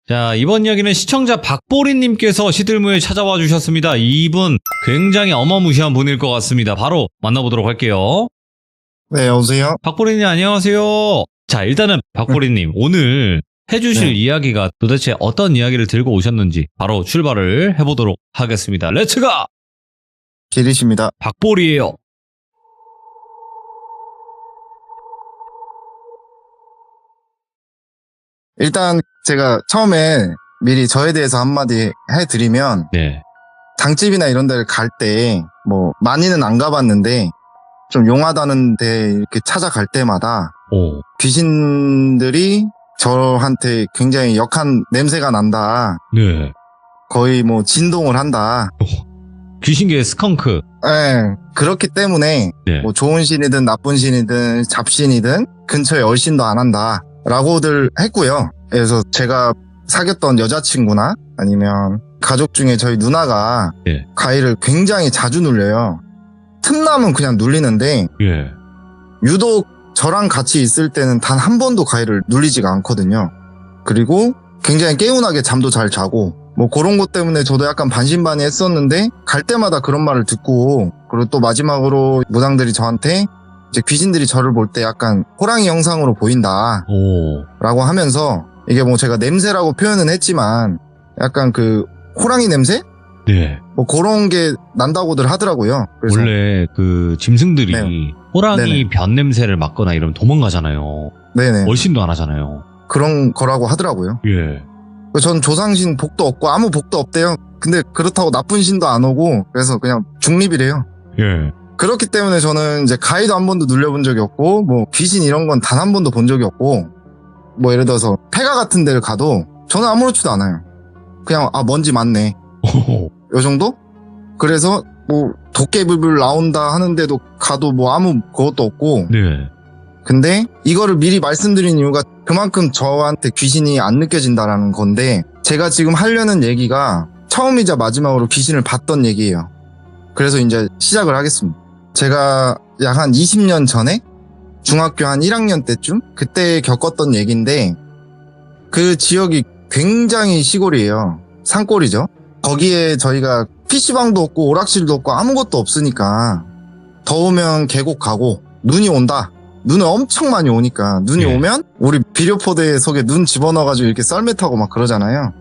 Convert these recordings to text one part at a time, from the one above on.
자, 이번 이야기는 시청자 박보리님께서 시들무에 찾아와 주셨습니다. 이분 굉장히 어마무시한 분일 것 같습니다. 바로 만나보도록 할게요. 네, 여보세요? 박보리님 안녕하세요. 자, 일단은 박보리님 오늘 해주실 네. 이야기가 도대체 어떤 이야기를 들고 오셨는지 바로 출발을 해보도록 하겠습니다. 렛츠가! 기리십니다. 박보리예요. 일단 제가 처음에 미리 저에 대해서 한마디 해드리면 네. 장집이나 이런 데를 갈 때 뭐 많이는 안 가봤는데 좀 용하다는 데 이렇게 찾아갈 때마다 오. 귀신들이 저한테 굉장히 역한 냄새가 난다. 네. 거의 뭐 진동을 한다. 귀신계의 스컹크. 예, 그렇기 때문에 네. 뭐 좋은 신이든 나쁜 신이든 잡신이든 근처에 얼씬도 안 한다 라고들 했고요. 그래서 제가 사귀었던 여자친구나 아니면 가족 중에 저희 누나가 예. 가위를 굉장히 자주 눌려요. 틈나면 그냥 눌리는데 예. 유독 저랑 같이 있을 때는 단 한 번도 가위를 눌리지가 않거든요. 그리고 굉장히 개운하게 잠도 잘 자고 뭐 그런 것 때문에 저도 약간 반신반의했었는데 갈 때마다 그런 말을 듣고, 그리고 또 마지막으로 무당들이 저한테 이제 귀신들이 저를 볼 때 약간 호랑이 형상으로 보인다 오. 라고 하면서, 이게 뭐 제가 냄새라고 표현은 했지만 약간 그 호랑이 냄새? 네. 뭐 그런 게 난다고들 하더라고요. 그래서 원래 그 짐승들이 네. 호랑이 네네. 변 냄새를 맡거나 이러면 도망가잖아요. 네네, 얼씬도 안 하잖아요. 그런 거라고 하더라고요. 예. 전 조상신 복도 없고 아무 복도 없대요. 근데 그렇다고 나쁜 신도 안 오고, 그래서 그냥 중립이래요. 예. 그렇기 때문에 저는 이제 가위도 한 번도 눌려본 적이 없고, 뭐 귀신 이런 건 단 한 번도 본 적이 없고, 뭐 예를 들어서 폐가 같은 데를 가도 저는 아무렇지도 않아요. 그냥 먼지 많네 오. 요 정도? 그래서 뭐 도깨비불 나온다 하는데도 가도 뭐 아무 그것도 없고. 네. 근데 이거를 미리 말씀드린 이유가 그만큼 저한테 귀신이 안 느껴진다라는 건데, 제가 지금 하려는 얘기가 처음이자 마지막으로 귀신을 봤던 얘기예요. 그래서 이제 시작을 하겠습니다. 제가 약 한 20년 전에 중학교 한 1학년 때쯤 그때 겪었던 얘기인데, 그 지역이 굉장히 시골이에요. 산골이죠. 거기에 저희가 PC방도 없고 오락실도 없고 아무것도 없으니까 더우면 계곡 가고, 눈이 온다. 눈을 엄청 많이 오니까 눈이 예. 오면 우리 비료포대 속에 눈 집어넣어가지고 이렇게 썰매 타고 막 그러잖아요.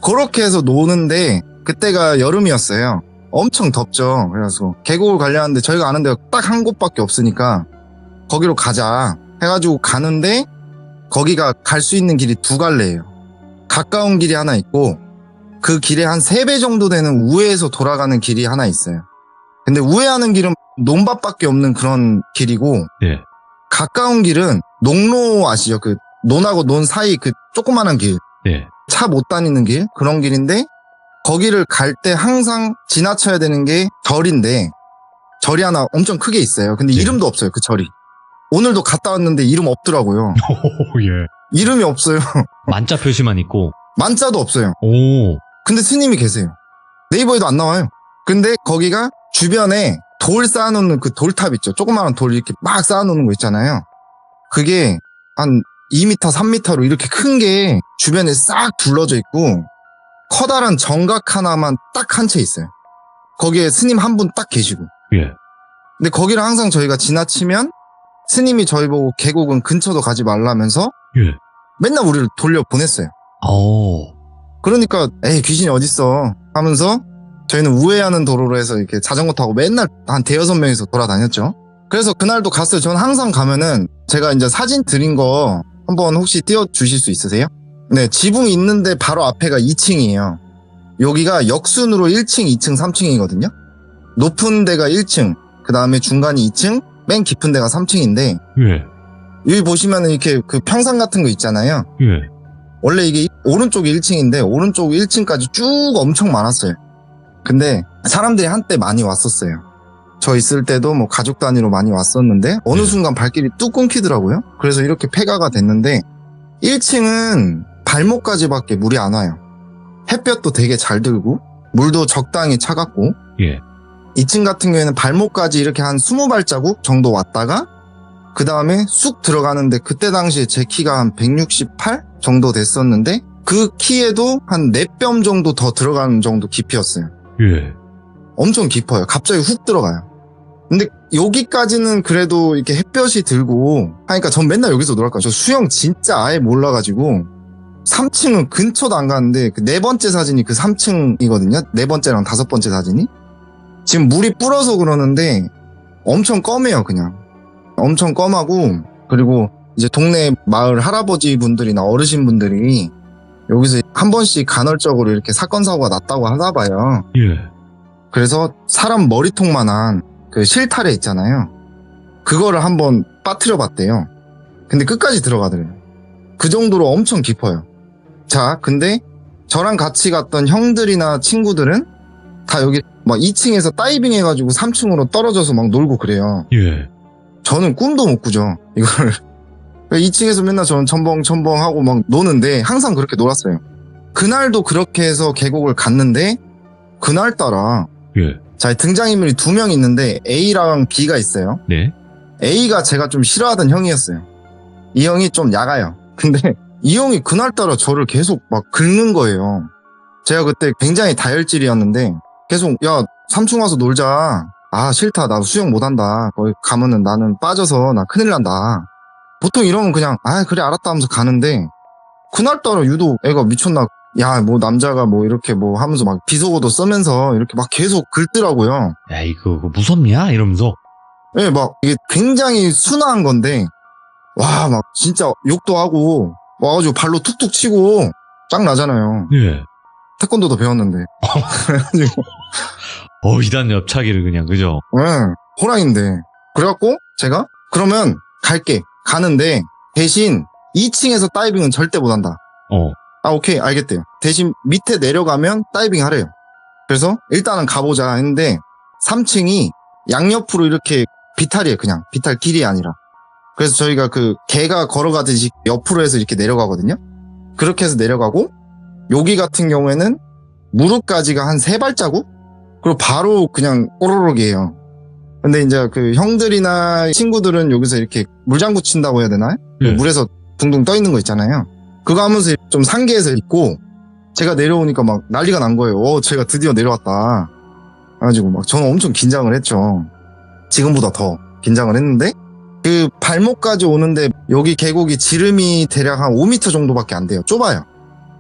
그렇게 해서 노는데 그때가 여름이었어요. 엄청 덥죠. 그래서 계곡을 가려 하는데 저희가 아는 데가 딱 한 곳밖에 없으니까 거기로 가자 해가지고 가는데, 거기가 갈 수 있는 길이 두 갈래예요. 가까운 길이 하나 있고 그 길에 한 3배 정도 되는 우회해서 돌아가는 길이 하나 있어요. 근데 우회하는 길은 논밭밖에 없는 그런 길이고, 예. 가까운 길은 농로 아시죠? 그 논하고 논 사이 그 조그마한 길, 예. 차 못 다니는 길, 그런 길인데, 거기를 갈 때 항상 지나쳐야 되는 게 절인데, 절이 하나 엄청 크게 있어요. 근데 예. 이름도 없어요, 그 절이. 오늘도 갔다 왔는데 이름 없더라고요. 오, 예. 이름이 없어요. 만자 표시만 있고. 만자도 없어요. 오. 근데 스님이 계세요. 네이버에도 안 나와요. 근데 거기가 주변에 돌 쌓아놓는 그 돌탑 있죠. 조그마한 돌 이렇게 막 쌓아놓는 거 있잖아요. 그게 한 2m, 3m로 이렇게 큰 게 주변에 싹 둘러져 있고, 커다란 정각 하나만 딱 한 채 있어요. 거기에 스님 한 분 딱 계시고. 예. 근데 거기를 항상 저희가 지나치면 스님이 저희 보고 계곡은 근처도 가지 말라면서 예. 맨날 우리를 돌려 보냈어요. 오. 그러니까 에이 귀신이 어딨어 하면서 저희는 우회하는 도로로 해서 이렇게 자전거 타고 맨날 한 대여섯 명이서 돌아다녔죠. 그래서 그날도 갔어요. 저는 항상 가면은 제가 이제 사진 드린 거 한번 혹시 띄워주실 수 있으세요? 네, 지붕이 있는데 바로 앞에가 2층이에요. 여기가 역순으로 1층, 2층, 3층이거든요. 높은 데가 1층, 그 다음에 중간이 2층, 맨 깊은 데가 3층인데, 예. 여기 보시면은 이렇게 그 평상 같은 거 있잖아요. 예. 원래 이게 오른쪽이 1층인데 오른쪽 1층까지 쭉 엄청 많았어요. 근데 사람들이 한때 많이 왔었어요. 저 있을 때도 뭐 가족 단위로 많이 왔었는데 어느 순간 발길이 뚝 끊기더라고요. 그래서 이렇게 폐가가 됐는데, 1층은 발목까지밖에 물이 안 와요. 햇볕도 되게 잘 들고 물도 적당히 차갑고, 예. 2층 같은 경우에는 발목까지 이렇게 한 20발자국 정도 왔다가 그 다음에 쑥 들어가는데, 그때 당시에 제 키가 한 168 정도 됐었는데 그 키에도 한 4뼘 정도 더 들어가는 정도 깊이였어요. 예. 엄청 깊어요. 갑자기 훅 들어가요. 근데 여기까지는 그래도 이렇게 햇볕이 들고 하니까 전 맨날 여기서 놀았거든요. 저 수영 진짜 아예 몰라가지고 3층은 근처도 안 가는데 그 4번째 사진이 그 3층이거든요. 4번째랑 5번째 사진이. 지금 물이 불어서 그러는데 엄청 검해요, 그냥. 엄청 검하고, 그리고 이제 동네 마을 할아버지 분들이나 어르신 분들이 여기서 한 번씩 간헐적으로 이렇게 사건 사고가 났다고 하나 봐요. 예. 그래서 사람 머리통만한 그 실타래 있잖아요. 그거를 한번 빠뜨려 봤대요. 근데 끝까지 들어가더래요. 그 정도로 엄청 깊어요. 자, 근데 저랑 같이 갔던 형들이나 친구들은 다 여기 막 2층에서 다이빙 해가지고 3층으로 떨어져서 막 놀고 그래요. 예. 저는 꿈도 못 꾸죠, 이거를. 2층에서 맨날 저는 첨벙첨벙하고 막 노는데 항상 그렇게 놀았어요. 그날도 그렇게 해서 계곡을 갔는데 그날따라 예. 자, 등장인물이 2명 있는데 A랑 B가 있어요. 네. A가 제가 좀 싫어하던 형이었어요. 이 형이 좀 야가요. 근데 이 형이 그날따라 저를 계속 막 긁는 거예요. 제가 그때 굉장히 다혈질이었는데 계속 야 3층 와서 놀자. 아 싫다, 나 수영 못한다. 거기 가면은 나는 빠져서 나 큰일 난다. 보통 이러면 그냥 아 그래 알았다 하면서 가는데 그날따라 유독 애가 미쳤나, 야 뭐 남자가 뭐 이렇게 뭐 하면서 막 비속어도 쓰면서 이렇게 막 계속 긁더라고요. 야, 이거 무섭냐? 이러면서. 예, 막 이게 굉장히 순화한 건데 와 막 진짜 욕도 하고 와가지고 발로 툭툭 치고 짱 나잖아요. 예. 태권도도 배웠는데. 그래가지고 이단 옆차기를 그냥, 그죠? 예, 호랑인데. 그래갖고 제가 그러면 갈게. 가는데 대신 2층에서 다이빙은 절대 못한다. 아 오케이 알겠대요. 대신 밑에 내려가면 다이빙 하래요. 그래서 일단은 가보자 했는데 3층이 양옆으로 이렇게 비탈이에요. 그냥 비탈 길이 아니라. 그래서 저희가 그 개가 걸어가듯이 옆으로 해서 이렇게 내려가거든요. 그렇게 해서 내려가고 여기 같은 경우에는 무릎까지가 한 3발자국? 그리고 바로 그냥 꼬르륵이에요. 근데 이제 그 형들이나 친구들은 여기서 이렇게 물장구 친다고 해야 되나요? 예. 물에서 둥둥 떠 있는 거 있잖아요. 그거 하면서 좀 상계해서 있고 제가 내려오니까 막 난리가 난 거예요. 제가 드디어 내려왔다. 그래가지고 막 저는 엄청 긴장을 했죠. 지금보다 더 긴장을 했는데 그 발목까지 오는데 여기 계곡이 지름이 대략 한 5m 정도밖에 안 돼요. 좁아요.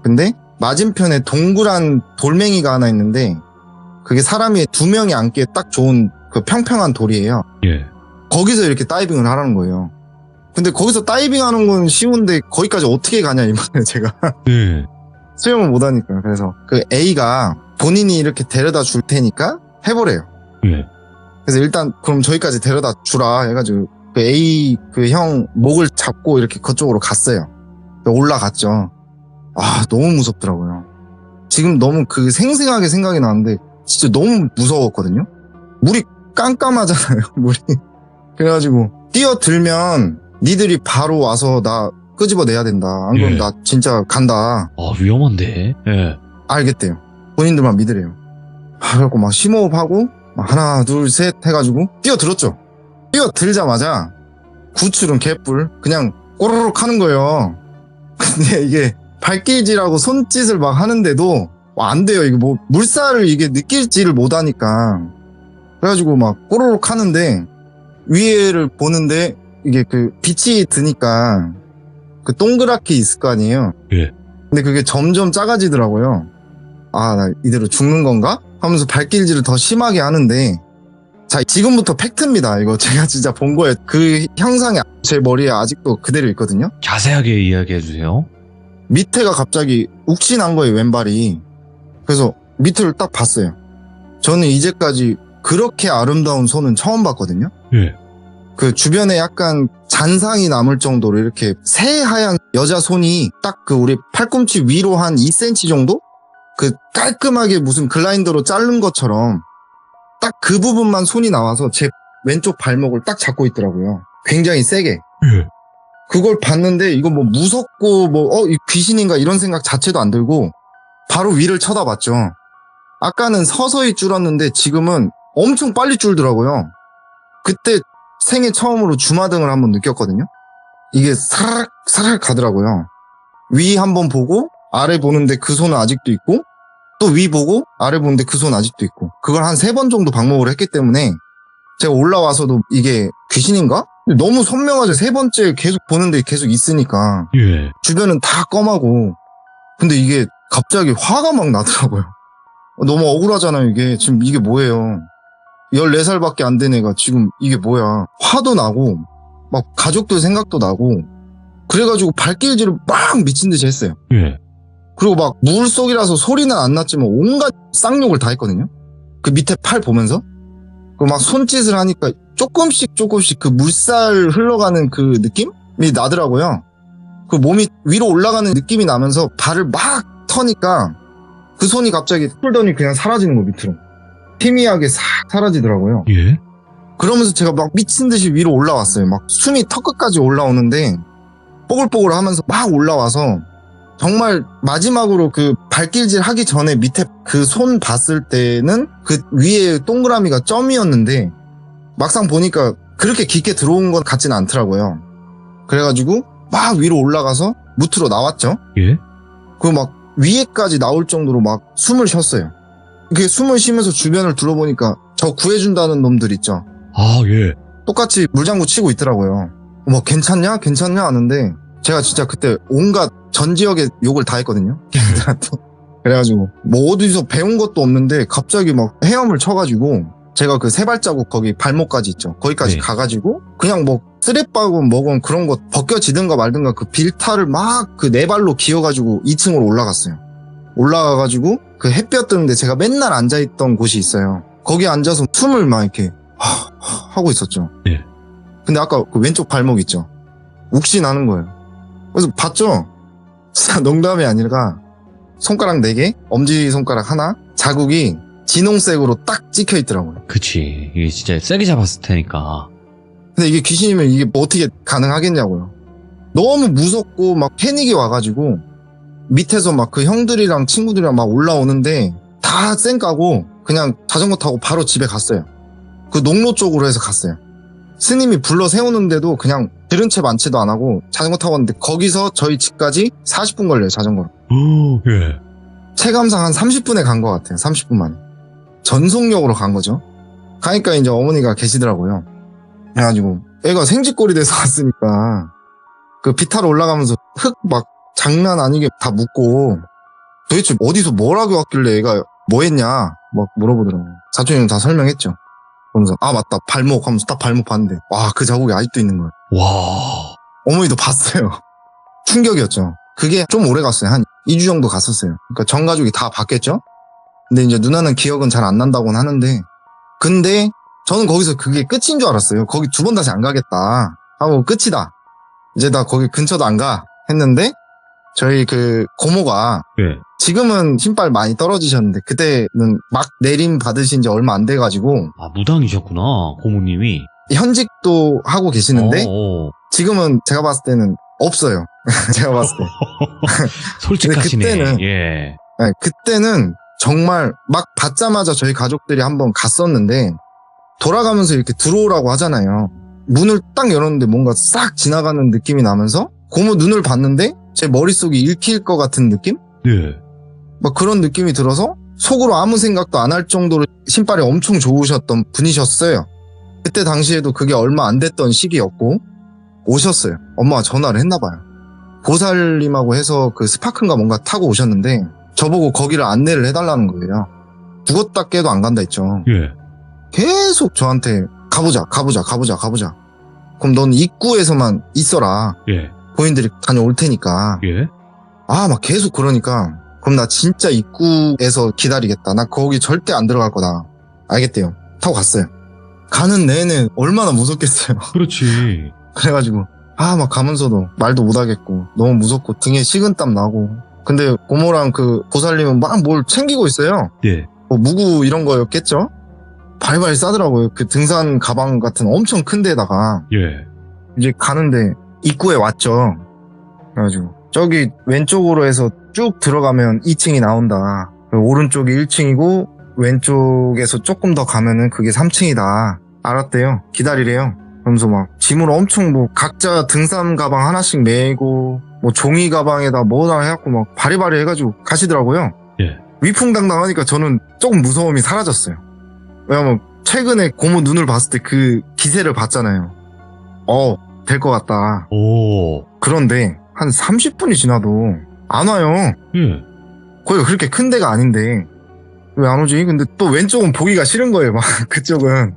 근데 맞은편에 동그란 돌멩이가 하나 있는데 그게 사람이 2명이 앉기에 딱 좋은 그 평평한 돌이에요. 예. 거기서 이렇게 다이빙을 하라는 거예요. 근데 거기서 다이빙 하는 건 쉬운데 거기까지 어떻게 가냐 이번에 제가 네. 수영을 못하니까. 그래서 그 A가 본인이 이렇게 데려다 줄 테니까 해보래요. 예. 그래서 일단 그럼 저기까지 데려다 주라 해가지고 그 A 그 형 목을 잡고 이렇게 그쪽으로 갔어요. 올라갔죠. 아 너무 무섭더라고요. 지금 너무 그 생생하게 생각이 나는데 진짜 너무 무서웠거든요. 물이 깜깜하잖아요. 물이. 그래가지고 뛰어들면 니들이 바로 와서 나 끄집어내야 된다. 안 그러면 예. 나 진짜 간다. 위험한데. 예. 알겠대요. 본인들만 믿으래요. 그래갖고 막 심호흡하고 막 하나 둘 셋 해가지고 뛰어들었죠. 뛰어들자마자 구출은 개뿔 그냥 꼬르륵 하는 거예요. 근데 이게 발길질하고 손짓을 막 하는데도 안 돼요. 이게 뭐 물살을 이게 느낄지를 못하니까. 그래가지고 막 꼬르륵 하는데 위에를 보는데 이게 그 빛이 드니까 그 동그랗게 있을 거 아니에요. 예. 근데 그게 점점 작아지더라고요. 아, 나 이대로 죽는 건가? 하면서 발길질을 더 심하게 하는데 자, 지금부터 팩트입니다. 이거 제가 진짜 본 거예요. 그 형상이 제 머리에 아직도 그대로 있거든요. 자세하게 이야기해 주세요. 밑에가 갑자기 욱신한 거예요, 왼발이. 그래서 밑을 딱 봤어요. 저는 이제까지 그렇게 아름다운 손은 처음 봤거든요. 예. 그 주변에 약간 잔상이 남을 정도로 이렇게 새하얀 여자 손이 딱 그 우리 팔꿈치 위로 한 2cm 정도? 그 깔끔하게 무슨 글라인더로 자른 것처럼 딱 그 부분만 손이 나와서 제 왼쪽 발목을 딱 잡고 있더라고요. 굉장히 세게. 예. 그걸 봤는데 이거 뭐 무섭고 뭐 이 귀신인가 이런 생각 자체도 안 들고 바로 위를 쳐다봤죠. 아까는 서서히 줄었는데 지금은 엄청 빨리 줄더라고요. 그때 생애 처음으로 주마등을 한번 느꼈거든요. 이게 사락 사락 가더라고요. 위 한번 보고 아래 보는데 그 손은 아직도 있고 또 위 보고 아래 보는데 그 손은 아직도 있고 그걸 한 3번 정도 반복을 했기 때문에 제가 올라와서도 이게 귀신인가? 너무 선명하죠. 3번째 계속 보는데 계속 있으니까 예. 주변은 다 검하고 근데 이게 갑자기 화가 막 나더라고요. 너무 억울하잖아요. 이게 지금 이게 뭐예요. 14살밖에 안 된 애가 지금 이게 뭐야. 화도 나고 막 가족들 생각도 나고 그래가지고 발길질을 막 미친 듯이 했어요. 예. 그리고 막 물속이라서 소리는 안 났지만 온갖 쌍욕을 다 했거든요. 그 밑에 팔 보면서. 그리고 막 손짓을 하니까 조금씩 그 물살 흘러가는 그 느낌이 나더라고요. 그 몸이 위로 올라가는 느낌이 나면서 발을 막 터니까 그 손이 갑자기 풀더니 그냥 사라지는 거 밑으로. 희미하게 싹 사라지더라고요. 예. 그러면서 제가 막 미친 듯이 위로 올라왔어요. 막 숨이 턱끝까지 올라오는데 뽀글뽀글 하면서 막 올라와서 정말 마지막으로 그 발길질 하기 전에 밑에 그 손 봤을 때는 그 위에 동그라미가 점이었는데 막상 보니까 그렇게 깊게 들어온 것 같지는 않더라고요. 그래가지고 막 위로 올라가서 무트로 나왔죠. 예. 그리고 막 위에까지 나올 정도로 막 숨을 쉬었어요. 그게 숨을 쉬면서 주변을 둘러보니까 저 구해준다는 놈들 있죠. 아, 예. 똑같이 물장구 치고 있더라고요. 뭐 괜찮냐 하는데 제가 진짜 그때 온갖 전 지역에 욕을 다 했거든요. 걔들한테. 그래가지고 뭐 어디서 배운 것도 없는데 갑자기 막 헤엄을 쳐가지고 제가 그 세 발자국 거기 발목까지 있죠. 거기까지 네. 가가지고 그냥 뭐 쓰레빠건 뭐건 그런 거 벗겨지든가 말든가 그 빌타를 막 그 네 발로 기어가지고 2층으로 올라갔어요. 올라가가지고 그 햇볕 뜨는데 제가 맨날 앉아있던 곳이 있어요. 거기 앉아서 숨을 막 이렇게 하고 있었죠. 네. 근데 아까 그 왼쪽 발목 있죠. 욱시 나는 거예요. 그래서 봤죠? 진짜 농담이 아니라 손가락 4개, 엄지손가락 하나, 자국이 진홍색으로 딱 찍혀 있더라고요. 그치. 이게 진짜 세게 잡았을 테니까. 근데 이게 귀신이면 이게 뭐 어떻게 가능하겠냐고요. 너무 무섭고 막 패닉이 와가지고 밑에서 막 그 형들이랑 친구들이랑 막 올라오는데 다 쌩까고 그냥 자전거 타고 바로 집에 갔어요. 그 농로 쪽으로 해서 갔어요. 스님이 불러 세우는데도 그냥 들은 채 만치도 안 하고 자전거 타고 갔는데 거기서 저희 집까지 40분 걸려요, 자전거로. 오, 예. 체감상 한 30분에 간 것 같아요. 30분 만에. 전속력으로 간 거죠. 가니까 이제 어머니가 계시더라고요. 그래가지고 애가 생쥐꼴이 돼서 왔으니까 그 비타로 올라가면서 흙 막 장난 아니게 다 묻고 도대체 어디서 뭘 하고 왔길래 애가 뭐 했냐 막 물어보더라고요. 사촌님 다 설명했죠. 그러면서 아 맞다 발목 하면서 딱 발목 봤는데 와 그 자국이 아직도 있는 거예요. 와. 어머니도 봤어요. 충격이었죠. 그게 좀 오래 갔어요. 한 2주 정도 갔었어요. 그러니까 전 가족이 다 봤겠죠. 근데 이제 누나는 기억은 잘 안 난다고는 하는데 근데 저는 거기서 그게 끝인 줄 알았어요. 거기 2번 다시 안 가겠다 하고 끝이다. 이제 나 거기 근처도 안 가 했는데 저희 그 고모가 예. 지금은 신발 많이 떨어지셨는데 그때는 막 내림 받으신 지 얼마 안 돼가지고 아, 무당이셨구나, 고모님이. 현직도 하고 계시는데 어. 지금은 제가 봤을 때는 없어요. 제가 봤을 때. 솔직하시네. 근데 그때는- 예. 네, 그때는 정말 막 받자마자 저희 가족들이 한번 갔었는데 돌아가면서 이렇게 들어오라고 하잖아요. 문을 딱 열었는데 뭔가 싹 지나가는 느낌이 나면서 고모 눈을 봤는데 제 머릿속이 읽힐 것 같은 느낌? 예. 막 그런 느낌이 들어서 속으로 아무 생각도 안 할 정도로 신발이 엄청 좋으셨던 분이셨어요. 그때 당시에도 그게 얼마 안 됐던 시기였고 오셨어요. 엄마가 전화를 했나 봐요. 보살님하고 해서 그 스파크인가 뭔가 타고 오셨는데 저보고 거기를 안내를 해달라는 거예요. 죽었다 깨도 안 간다 했죠. 예. 계속 저한테 가보자. 그럼 넌 입구에서만 있어라. 예. 본인들이 다녀올 테니까. 예. 아, 막 계속 그러니까 그럼 나 진짜 입구에서 기다리겠다. 나 거기 절대 안 들어갈 거다. 알겠대요. 타고 갔어요. 가는 내내 얼마나 무섭겠어요. 그렇지. 그래가지고 막 가면서도 말도 못하겠고 너무 무섭고 등에 식은땀 나고 근데 고모랑 그 보살님은 막 뭘 챙기고 있어요. 예. 뭐 무구 이런 거였겠죠? 발발 싸더라고요. 그 등산 가방 같은 엄청 큰 데다가 예. 이제 가는데 입구에 왔죠. 그래가지고 저기 왼쪽으로 해서 쭉 들어가면 2층이 나온다. 오른쪽이 1층이고 왼쪽에서 조금 더 가면은 그게 3층이다. 알았대요. 기다리래요. 그러면서 막 짐을 엄청 뭐 각자 등산 가방 하나씩 메고 뭐 종이 가방에다 뭐나 해갖고 막 바리바리 해가지고 가시더라고요. 예. 위풍당당하니까 저는 조금 무서움이 사라졌어요. 왜냐면 최근에 고모 눈을 봤을 때 그 기세를 봤잖아요. 될 것 같다. 오. 그런데 한 30분이 지나도 안 와요. 예. 거기가 그렇게 큰 데가 아닌데 왜 안 오지? 근데 또 왼쪽은 보기가 싫은 거예요. 막 그쪽은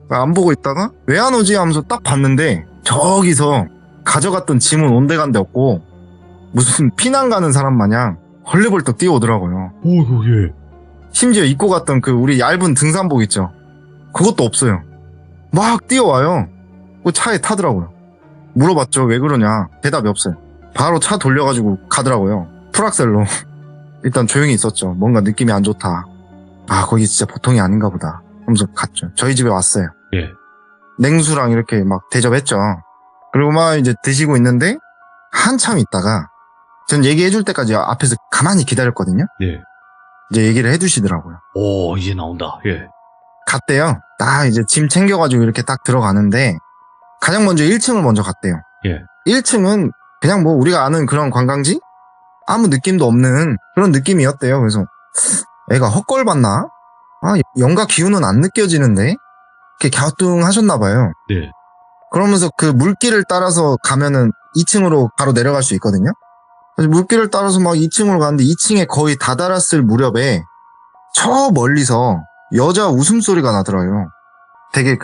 안 보고 있다가 왜 안 오지 하면서 딱 봤는데 저기서 가져갔던 짐은 온데간데 없고 무슨 피난 가는 사람 마냥 헐레벌떡 뛰어오더라고요. 오이고, 예. 심지어 입고 갔던 그 우리 얇은 등산복 있죠? 그것도 없어요. 막 뛰어와요. 그 차에 타더라고요. 물어봤죠. 왜 그러냐. 대답이 없어요. 바로 차 돌려가지고 가더라고요. 풀악셀로. 일단 조용히 있었죠. 뭔가 느낌이 안 좋다. 아, 거기 진짜 보통이 아닌가 보다 하면서 갔죠. 저희 집에 왔어요. 예. 냉수랑 이렇게 막 대접했죠. 그리고 막 이제 드시고 있는데 한참 있다가 전 얘기해줄 때까지 앞에서 가만히 기다렸거든요. 예. 이제 얘기를 해주시더라고요. 오, 이제 나온다. 예. 갔대요. 딱 이제 짐 챙겨가지고 이렇게 딱 들어가는데 가장 먼저 1층을 먼저 갔대요. 예. 1층은 그냥 뭐 우리가 아는 그런 관광지? 아무 느낌도 없는 그런 느낌이었대요. 그래서 애가 헛걸봤나? 아, 영가 기운은 안 느껴지는데? 이렇게 갸우뚱하셨나봐요. 네. 그러면서 그 물길을 따라서 가면은 2층으로 바로 내려갈 수 있거든요. 그래서 물길을 따라서 막 2층으로 가는데 2층에 거의 다다랐을 무렵에 저 멀리서 여자 웃음소리가 나더라고요. 되게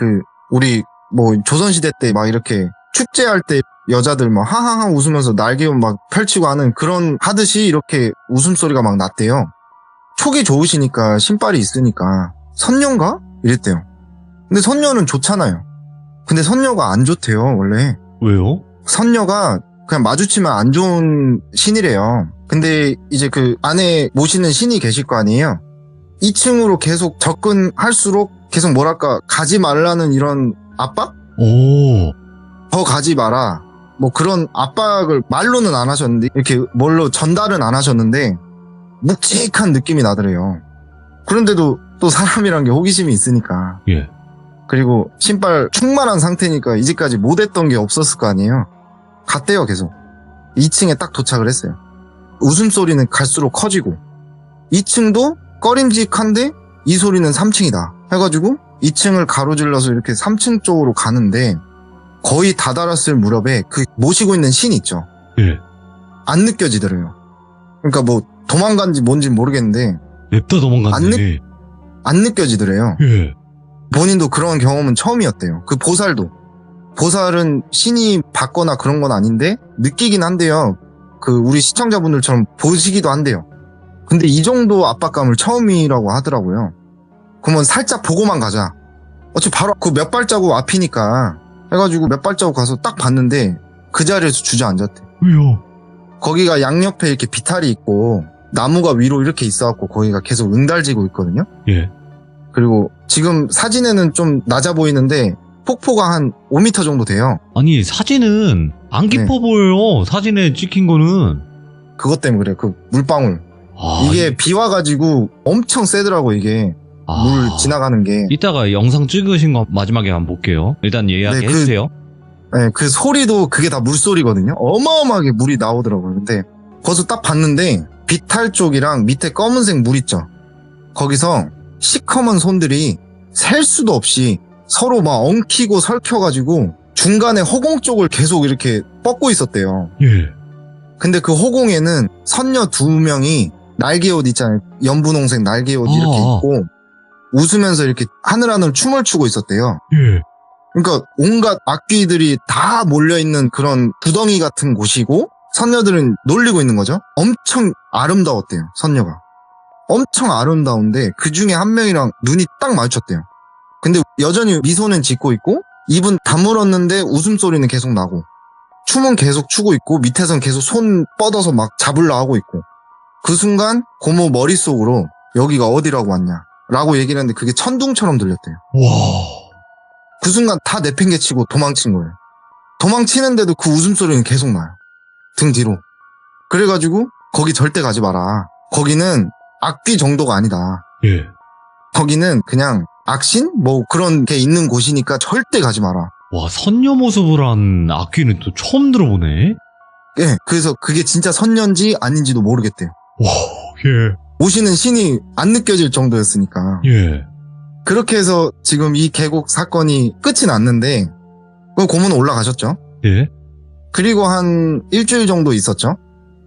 우리 뭐 조선시대 때 막 이렇게 축제할 때 여자들 막 하하하 웃으면서 날개 막 펼치고 하는 그런 하듯이 이렇게 웃음소리가 막 났대요. 촉이 좋으시니까 신발이 있으니까 선녀인가? 이랬대요. 근데 선녀는 좋잖아요. 근데 선녀가 안 좋대요, 원래. 왜요? 선녀가 그냥 마주치면 안 좋은 신이래요. 근데 이제 그 안에 모시는 신이 계실 거 아니에요? 2층으로 계속 접근할수록 계속 뭐랄까 가지 말라는 이런 압박? 오. 더 가지 마라. 뭐 그런 압박을 말로는 안 하셨는데 이렇게 뭘로 전달은 안 하셨는데 묵직한 느낌이 나더래요. 그런데도 또 사람이란 게 호기심이 있으니까. 예. 그리고 신발 충만한 상태니까 이제까지 못했던 게 없었을 거 아니에요. 갔대요 계속. 2층에 딱 도착을 했어요. 웃음소리는 갈수록 커지고 2층도 꺼림직한데 이 소리는 3층이다 해가지고 2층을 가로질러서 이렇게 3층 쪽으로 가는데 거의 다다랐을 무렵에 그 모시고 있는 신 있죠. 예. 안 느껴지더래요. 그러니까 뭐 도망간지 뭔지 모르겠는데 냅다 도망갔네. 안 느껴지더래요. 예. 본인도 그런 경험은 처음이었대요. 그 보살은 신이 받거나 그런 건 아닌데 느끼긴 한대요. 그 우리 시청자분들처럼 보시기도 한대요. 근데 이 정도 압박감을 처음이라고 하더라고요. 그러면 살짝 보고만 가자. 어차피 바로 그 몇 발자국 앞이니까 해가지고 몇 발자국 가서 딱 봤는데 그 자리에서 주저앉았대. 왜요? 거기가 양옆에 이렇게 비탈이 있고 나무가 위로 이렇게 있어갖고 거기가 계속 응달지고 있거든요. 예. 그리고 지금 사진에는 좀 낮아 보이는데 폭포가 한 5m 정도 돼요. 아니, 사진은 안 깊어 보여요. 사진에 찍힌 거는. 그것 때문에 그래요. 그 물방울. 아, 이게 비 와가지고 엄청 세더라고 이게. 물 지나가는 게. 이따가 영상 찍으신 거 마지막에 한번 볼게요. 일단 이야기 네, 해주세요. 네, 그 소리도 그게 다 물소리거든요. 어마어마하게 물이 나오더라고요. 근데 거기서 딱 봤는데 비탈 쪽이랑 밑에 검은색 물 있죠. 거기서 시커먼 손들이 셀 수도 없이 서로 막 엉키고 설켜가지고 중간에 허공 쪽을 계속 이렇게 뻗고 있었대요. 예. 근데 그 허공에는 선녀 2명이 날개옷 있잖아요. 연분홍색 날개옷 이렇게 입고 웃으면서 이렇게 하늘하늘 춤을 추고 있었대요. 예. 그러니까 온갖 악귀들이 다 몰려있는 그런 구덩이 같은 곳이고 선녀들은 놀리고 있는 거죠. 엄청 아름다웠대요. 선녀가. 엄청 아름다운데 그 중에 한 명이랑 눈이 딱 마주쳤대요. 근데 여전히 미소는 짓고 있고 입은 다물었는데 웃음소리는 계속 나고 춤은 계속 추고 있고 밑에선 계속 손 뻗어서 막 잡으려 하고 있고 그 순간 고모 머릿속으로 여기가 어디라고 왔냐 라고 얘기를 했는데 그게 천둥처럼 들렸대요. 와. 그 순간 다 내팽개치고 도망친 거예요. 도망치는데도 그 웃음소리는 계속 나요. 등 뒤로. 그래가지고 거기 절대 가지 마라. 거기는 악귀 정도가 아니다. 예. 거기는 그냥 악신? 뭐 그런 게 있는 곳이니까 절대 가지 마라. 와, 선녀 모습을 한 악귀는 또 처음 들어보네. 예, 그래서 그게 진짜 선녀인지 아닌지도 모르겠대요. 와, 예. 오시는 신이 안 느껴질 정도였으니까. 예. 그렇게 해서 지금 이 계곡 사건이 끝이 났는데, 그 고문 올라가셨죠. 예. 그리고 한 일주일 정도 있었죠.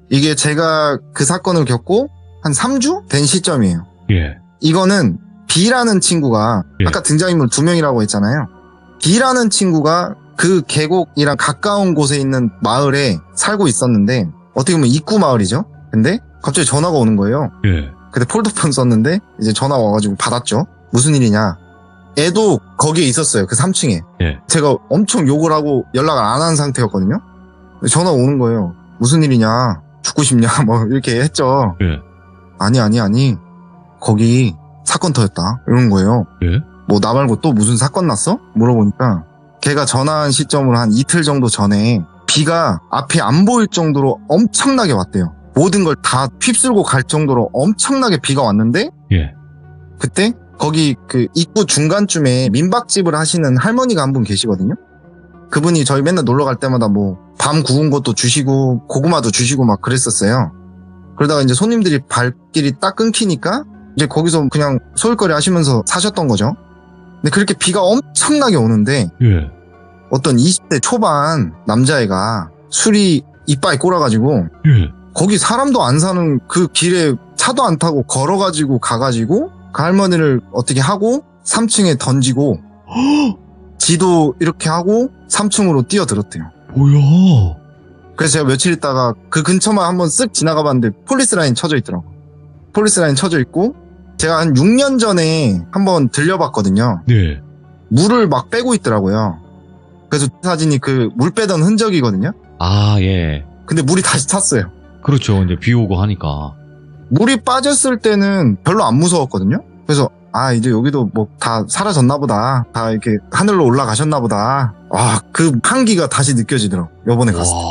이게 제가 그 사건을 겪고 한 3주 된 시점이에요. 예. 이거는 B라는 친구가, 예. 아까 등장인물 2명이라고 했잖아요. B라는 친구가 그 계곡이랑 가까운 곳에 있는 마을에 살고 있었는데, 어떻게 보면 입구 마을이죠. 근데 갑자기 전화가 오는 거예요. 예. 그때 폴더폰 썼는데 이제 전화 와가지고 받았죠. 무슨 일이냐. 애도 거기에 있었어요. 그 3층에. 예. 제가 엄청 욕을 하고 연락을 안 한 상태였거든요. 전화 오는 거예요. 무슨 일이냐. 죽고 싶냐. 뭐 이렇게 했죠. 예. 아니. 거기 사건 터졌다. 이런 거예요. 예. 뭐 나 말고 또 무슨 사건 났어? 물어보니까 걔가 전화한 시점으로 한 이틀 정도 전에 비가 앞이 안 보일 정도로 엄청나게 왔대요. 모든 걸 다 휩쓸고 갈 정도로 엄청나게 비가 왔는데 예. 그때 거기 그 입구 중간쯤에 민박집을 하시는 할머니가 한 분 계시거든요. 그분이 저희 맨날 놀러 갈 때마다 뭐 밤 구운 것도 주시고 고구마도 주시고 막 그랬었어요. 그러다가 이제 손님들이 발길이 딱 끊기니까 이제 거기서 그냥 소일거리 하시면서 사셨던 거죠. 근데 그렇게 비가 엄청나게 오는데 예. 어떤 20대 초반 남자애가 술이 이빨에 꼴아가지고 예. 거기 사람도 안 사는 그 길에 차도 안 타고 걸어가지고 가가지고 그 할머니를 어떻게 하고 3층에 던지고 지도 이렇게 하고 3층으로 뛰어들었대요. 뭐야? 그래서 제가 며칠 있다가 그 근처만 한번 쓱 지나가 봤는데 폴리스 라인 쳐져 있더라고. 폴리스 라인 쳐져 있고 제가 한 6년 전에 한번 들려봤거든요. 네. 물을 막 빼고 있더라고요. 그래서 사진이 그 물 빼던 흔적이거든요. 아, 예. 근데 물이 다시 찼어요. 그렇죠. 이제 비 오고 하니까. 물이 빠졌을 때는 별로 안 무서웠거든요. 그래서 이제 여기도 뭐 다 사라졌나 보다. 다 이렇게 하늘로 올라가셨나 보다. 그 한기가 다시 느껴지더라고. 요번에 갔을 때. 와.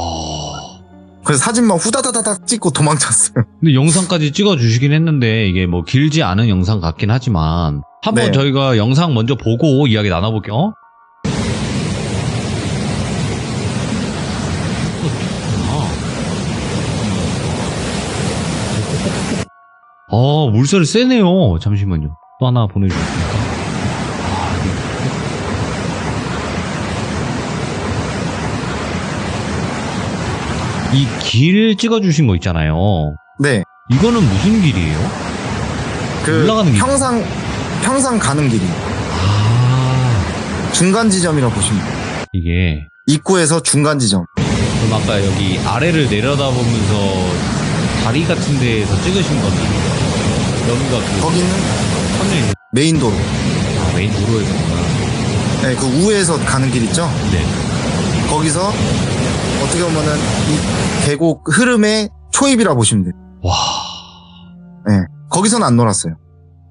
그래서 사진만 후다다다닥 찍고 도망쳤어요. 근데 영상까지 찍어주시긴 했는데 이게 뭐 길지 않은 영상 같긴 하지만 한번 네. 저희가 영상 먼저 보고 이야기 나눠볼게요. 물살이 세네요. 잠시만요. 또 하나 보내주셨습니까? 이 길 찍어주신 거 있잖아요. 네. 이거는 무슨 길이에요? 그 올라가는 길. 평상 가는 길이. 중간 지점이라고 보시면 돼요. 이게 입구에서 중간 지점. 그럼 아까 여기 아래를 내려다보면서 다리 같은 데에서 찍으신 거는 여기가 그 거기는 선녀 메인 도로. 메인 도로에서구나. 네, 그 우회에서 가는 길 있죠? 네. 거기서 어떻게 보면은 이 계곡 흐름의 초입이라 보시면 돼요. 와. 네. 거기서는 안 놀았어요.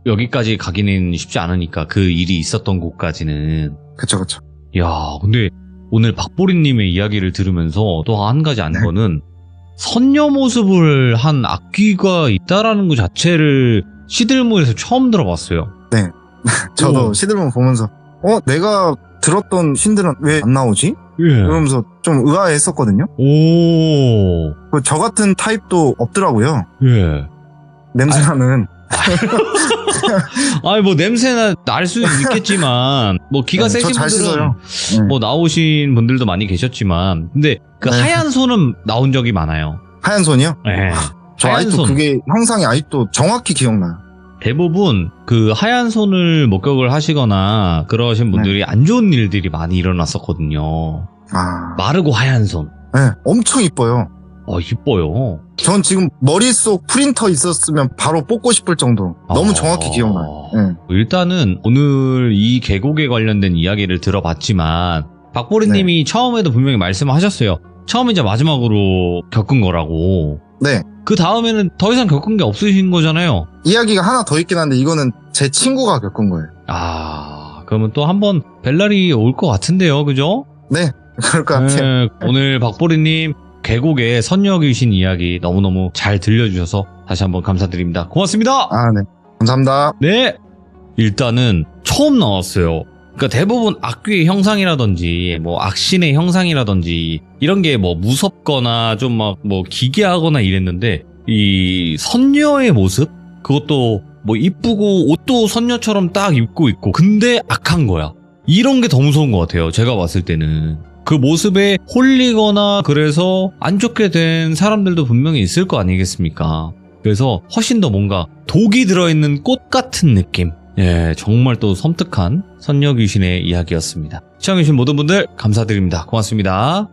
여기까지 가기는 쉽지 않으니까 그 일이 있었던 곳까지는. 그쵸. 야, 근데 오늘 박보리님의 이야기를 들으면서 또 한 가지 안 네. 거는 선녀 모습을 한 악귀가 있다라는 것 자체를 시들모에서 처음 들어봤어요. 저도 오. 시들만 보면서 내가 들었던 신들은 왜 안 나오지? 예. 그러면서 좀 의아했었거든요. 오. 저 같은 타입도 없더라고요. 예. 냄새나는. 아니 뭐 냄새나 날 수는 있겠지만 뭐 기가 네, 세신 저잘 분들은 씻어요. 네. 뭐 나오신 분들도 많이 계셨지만 근데 그 네. 하얀 손은 나온 적이 많아요. 하얀 손이요? 예. 저 하얀 아직도 손. 그게 형상이 아직도 정확히 기억나요. 대부분 그 하얀 손을 목격을 하시거나 그러신 분들이 안 좋은 일들이 많이 일어났었거든요. 마르고 하얀 손. 네, 엄청 이뻐요. 이뻐요. 전 지금 머릿속 프린터 있었으면 바로 뽑고 싶을 정도로 너무 정확히 기억나요. 네. 일단은 오늘 이 계곡에 관련된 이야기를 들어봤지만 박보리님이 처음에도 분명히 말씀하셨어요. 처음이자 마지막으로 겪은 거라고. 네. 그 다음에는 더 이상 겪은 게 없으신 거잖아요. 이야기가 하나 더 있긴 한데 이거는 제 친구가 겪은 거예요. 그러면 또 한번 뵐 날이 올 것 같은데요. 그죠? 네. 그럴 것 같아요. 네, 오늘 박보리님 계곡의 선녀 귀신 이야기 너무너무 잘 들려주셔서 다시 한번 감사드립니다. 고맙습니다. 네. 감사합니다. 네. 일단은 처음 나왔어요. 그러니까 대부분 악귀의 형상이라든지 뭐 악신의 형상이라든지 이런 게 뭐 무섭거나 좀 막 뭐 기괴하거나 이랬는데 이 선녀의 모습 그것도 뭐 이쁘고 옷도 선녀처럼 딱 입고 있고 근데 악한 거야. 이런 게 더 무서운 것 같아요. 제가 봤을 때는. 그 모습에 홀리거나 그래서 안 좋게 된 사람들도 분명히 있을 거 아니겠습니까? 그래서 훨씬 더 뭔가 독이 들어있는 꽃 같은 느낌. 예, 정말 또 섬뜩한 선녀 귀신의 이야기였습니다. 시청해주신 모든 분들 감사드립니다. 고맙습니다.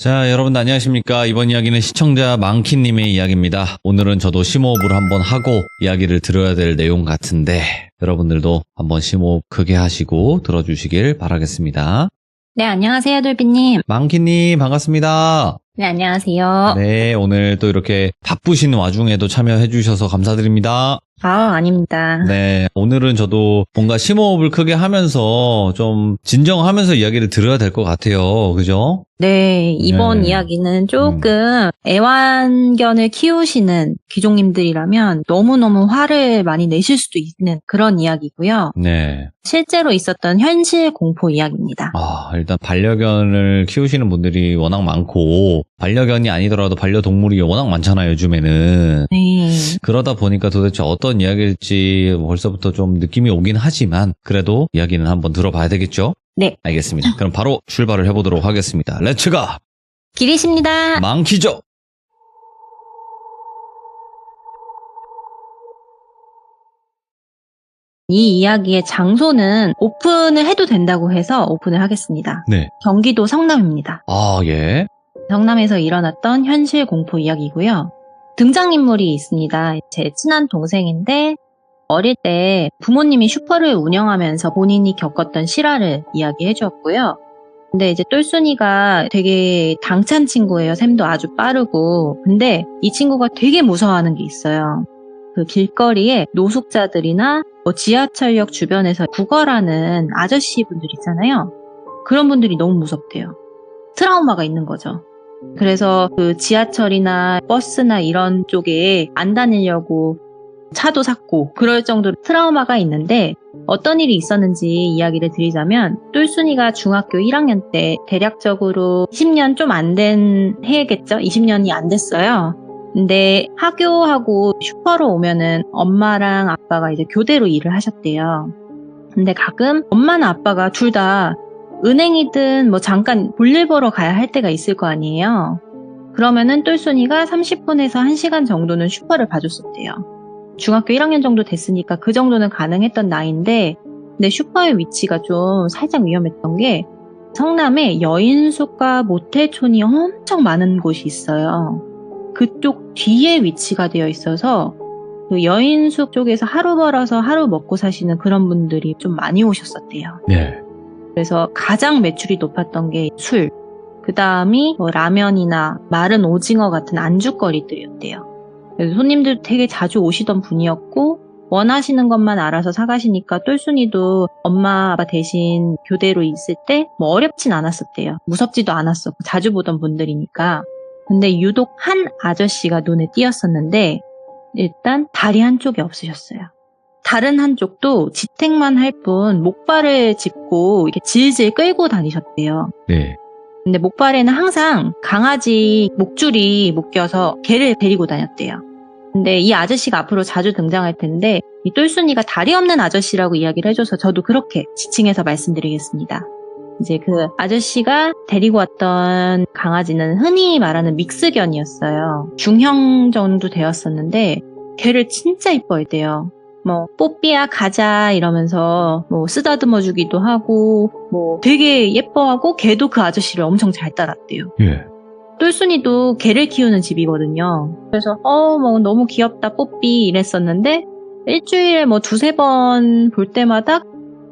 자, 여러분 안녕하십니까. 이번 이야기는 시청자 망키님의 이야기입니다. 오늘은 저도 심호흡을 한번 하고 이야기를 들어야 될 내용 같은데 여러분들도 한번 심호흡 크게 하시고 들어주시길 바라겠습니다. 네, 안녕하세요, 돌비님. 망키님 반갑습니다. 네, 안녕하세요. 네, 오늘 또 이렇게 바쁘신 와중에도 참여해 주셔서 감사드립니다. 아닙니다. 네, 오늘은 저도 뭔가 심호흡을 크게 하면서 좀 진정하면서 이야기를 들어야 될 것 같아요. 그죠? 네, 이번 네. 이야기는 조금 애완견을 키우시는 귀족님들이라면 너무너무 화를 많이 내실 수도 있는 그런 이야기고요. 네. 실제로 있었던 현실 공포 이야기입니다. 일단 반려견을 키우시는 분들이 워낙 많고 반려견이 아니더라도 반려동물이 워낙 많잖아요, 요즘에는. 네. 그러다 보니까 도대체 어떤 이야기일지 벌써부터 좀 느낌이 오긴 하지만 그래도 이야기는 한번 들어봐야 되겠죠? 네. 알겠습니다. 그럼 바로 출발을 해보도록 하겠습니다. 렛츠가! 기리십니다. 망키죠! 이 이야기의 장소는 오픈을 해도 된다고 해서 오픈을 하겠습니다. 네. 경기도 성남입니다. 예. 성남에서 일어났던 현실 공포 이야기고요. 등장인물이 있습니다. 제 친한 동생인데 어릴 때 부모님이 슈퍼를 운영하면서 본인이 겪었던 실화를 이야기해 주었고요. 근데 이제 똘순이가 되게 당찬 친구예요. 셈도 아주 빠르고. 근데 이 친구가 되게 무서워하는 게 있어요. 그 길거리에 노숙자들이나 지하철역 주변에서 구걸하는 아저씨 분들 있잖아요. 그런 분들이 너무 무섭대요. 트라우마가 있는 거죠. 그래서 그 지하철이나 버스나 이런 쪽에 안 다니려고 차도 샀고 그럴 정도로 트라우마가 있는데 어떤 일이 있었는지 이야기를 드리자면 똘순이가 중학교 1학년 때 대략적으로 20년 좀 안 된 해겠죠? 20년이 안 됐어요. 근데 학교하고 슈퍼로 오면은 엄마랑 아빠가 이제 교대로 일을 하셨대요. 근데 가끔 엄마나 아빠가 둘 다 은행이든 뭐 잠깐 볼일 보러 가야 할 때가 있을 거 아니에요. 그러면은 똘순이가 30분에서 1시간 정도는 슈퍼를 봐줬었대요. 중학교 1학년 정도 됐으니까 그 정도는 가능했던 나이인데 근데 슈퍼의 위치가 좀 살짝 위험했던 게 성남에 여인숙과 모텔촌이 엄청 많은 곳이 있어요. 그쪽 뒤에 위치가 되어 있어서 그 여인숙 쪽에서 하루 벌어서 하루 먹고 사시는 그런 분들이 좀 많이 오셨었대요. 네. 그래서 가장 매출이 높았던 게 술, 그 다음이 라면이나 마른 오징어 같은 안주거리들이었대요. 그래서 손님들 되게 자주 오시던 분이었고 원하시는 것만 알아서 사가시니까 똘순이도 엄마 아빠 대신 교대로 있을 때 뭐 어렵진 않았었대요. 무섭지도 않았었고 자주 보던 분들이니까. 근데 유독 한 아저씨가 눈에 띄었었는데 일단 다리 한쪽이 없으셨어요. 다른 한쪽도 지탱만 할 뿐 목발을 짚고 이렇게 질질 끌고 다니셨대요. 네. 근데 목발에는 항상 강아지 목줄이 묶여서 개를 데리고 다녔대요. 근데 이 아저씨가 앞으로 자주 등장할 텐데 이 똘순이가 다리 없는 아저씨라고 이야기를 해줘서 저도 그렇게 지칭해서 말씀드리겠습니다. 이제 그 아저씨가 데리고 왔던 강아지는 흔히 말하는 믹스견이었어요. 중형 정도 되었었는데 개를 진짜 이뻐했대요. 뭐 뽀삐야 가자 이러면서 뭐 쓰다듬어 주기도 하고 뭐 되게 예뻐하고 개도 그 아저씨를 엄청 잘 따랐대요. 예. 똘순이도 개를 키우는 집이거든요. 그래서 뭐 너무 귀엽다 뽀삐 이랬었는데 일주일에 뭐 두세 번 볼 때마다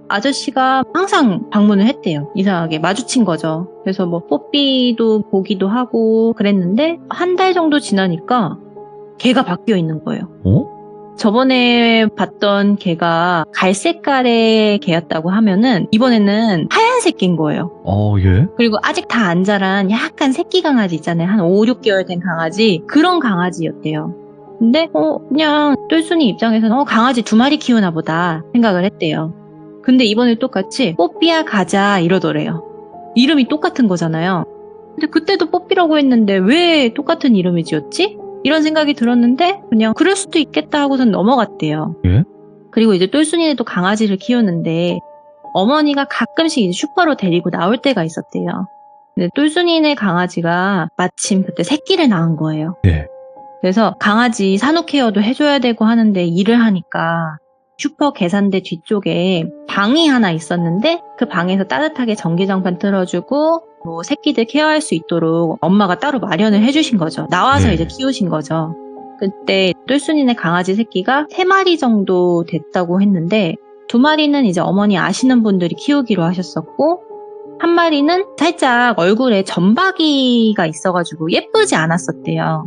아저씨가 항상 방문을 했대요. 이상하게 마주친 거죠. 그래서 뭐 뽀삐도 보기도 하고 그랬는데 한 달 정도 지나니까 개가 바뀌어 있는 거예요. 저번에 봤던 개가 갈색깔의 개였다고 하면은 이번에는 하얀색 개인 거예요. 예. 그리고 아직 다 안 자란 약간 새끼 강아지 있잖아요. 한 5, 6개월 된 강아지. 그런 강아지였대요. 근데 그냥 똘순이 입장에서는 강아지 2마리 키우나 보다 생각을 했대요. 근데 이번에 똑같이 뽀삐야 가자 이러더래요. 이름이 똑같은 거잖아요. 근데 그때도 뽀삐라고 했는데 왜 똑같은 이름을 지었지? 이런 생각이 들었는데 그냥 그럴 수도 있겠다 하고선 넘어갔대요. 예? 그리고 이제 똘순이도 강아지를 키우는데 어머니가 가끔씩 이제 슈퍼로 데리고 나올 때가 있었대요. 근데 똘순이네 강아지가 마침 그때 새끼를 낳은 거예요. 네. 그래서 강아지 산후 케어도 해줘야 되고 하는데 일을 하니까 슈퍼 계산대 뒤쪽에 방이 하나 있었는데 그 방에서 따뜻하게 전기장판 틀어주고 뭐 새끼들 케어할 수 있도록 엄마가 따로 마련을 해주신 거죠. 나와서 네. 이제 키우신 거죠. 그때 똘순이네 강아지 새끼가 3마리 정도 됐다고 했는데 2마리는 이제 어머니 아시는 분들이 키우기로 하셨었고 1마리는 살짝 얼굴에 점박이가 있어가지고 예쁘지 않았었대요.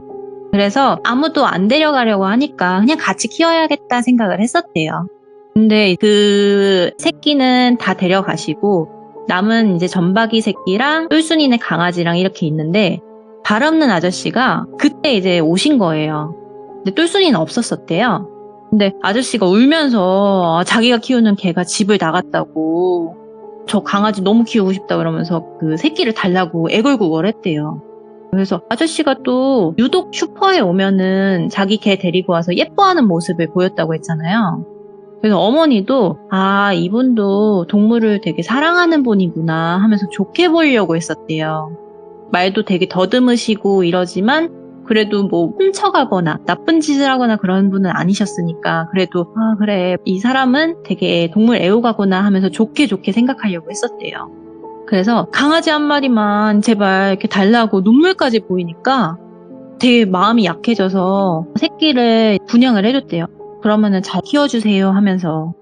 그래서 아무도 안 데려가려고 하니까 그냥 같이 키워야겠다 생각을 했었대요. 근데 그 새끼는 다 데려가시고 남은 이제 점박이 새끼랑 똘순이네 강아지랑 이렇게 있는데 발 없는 아저씨가 그때 이제 오신 거예요. 근데 똘순이는 없었었대요. 근데 아저씨가 울면서 자기가 키우는 개가 집을 나갔다고 저 강아지 너무 키우고 싶다 그러면서 그 새끼를 달라고 애걸구걸했대요. 그래서 아저씨가 또 유독 슈퍼에 오면은 자기 개 데리고 와서 예뻐하는 모습을 보였다고 했잖아요. 그래서 어머니도 이분도 동물을 되게 사랑하는 분이구나 하면서 좋게 보이려고 했었대요. 말도 되게 더듬으시고 이러지만 그래도 뭐 훔쳐가거나 나쁜 짓을 하거나 그런 분은 아니셨으니까 그래도 그래 이 사람은 되게 동물 애호가구나 하면서 좋게 생각하려고 했었대요. 그래서 강아지 한 마리만 제발 이렇게 달라고 눈물까지 보이니까 되게 마음이 약해져서 새끼를 분양을 해줬대요. 그러면은 잘 키워주세요 하면서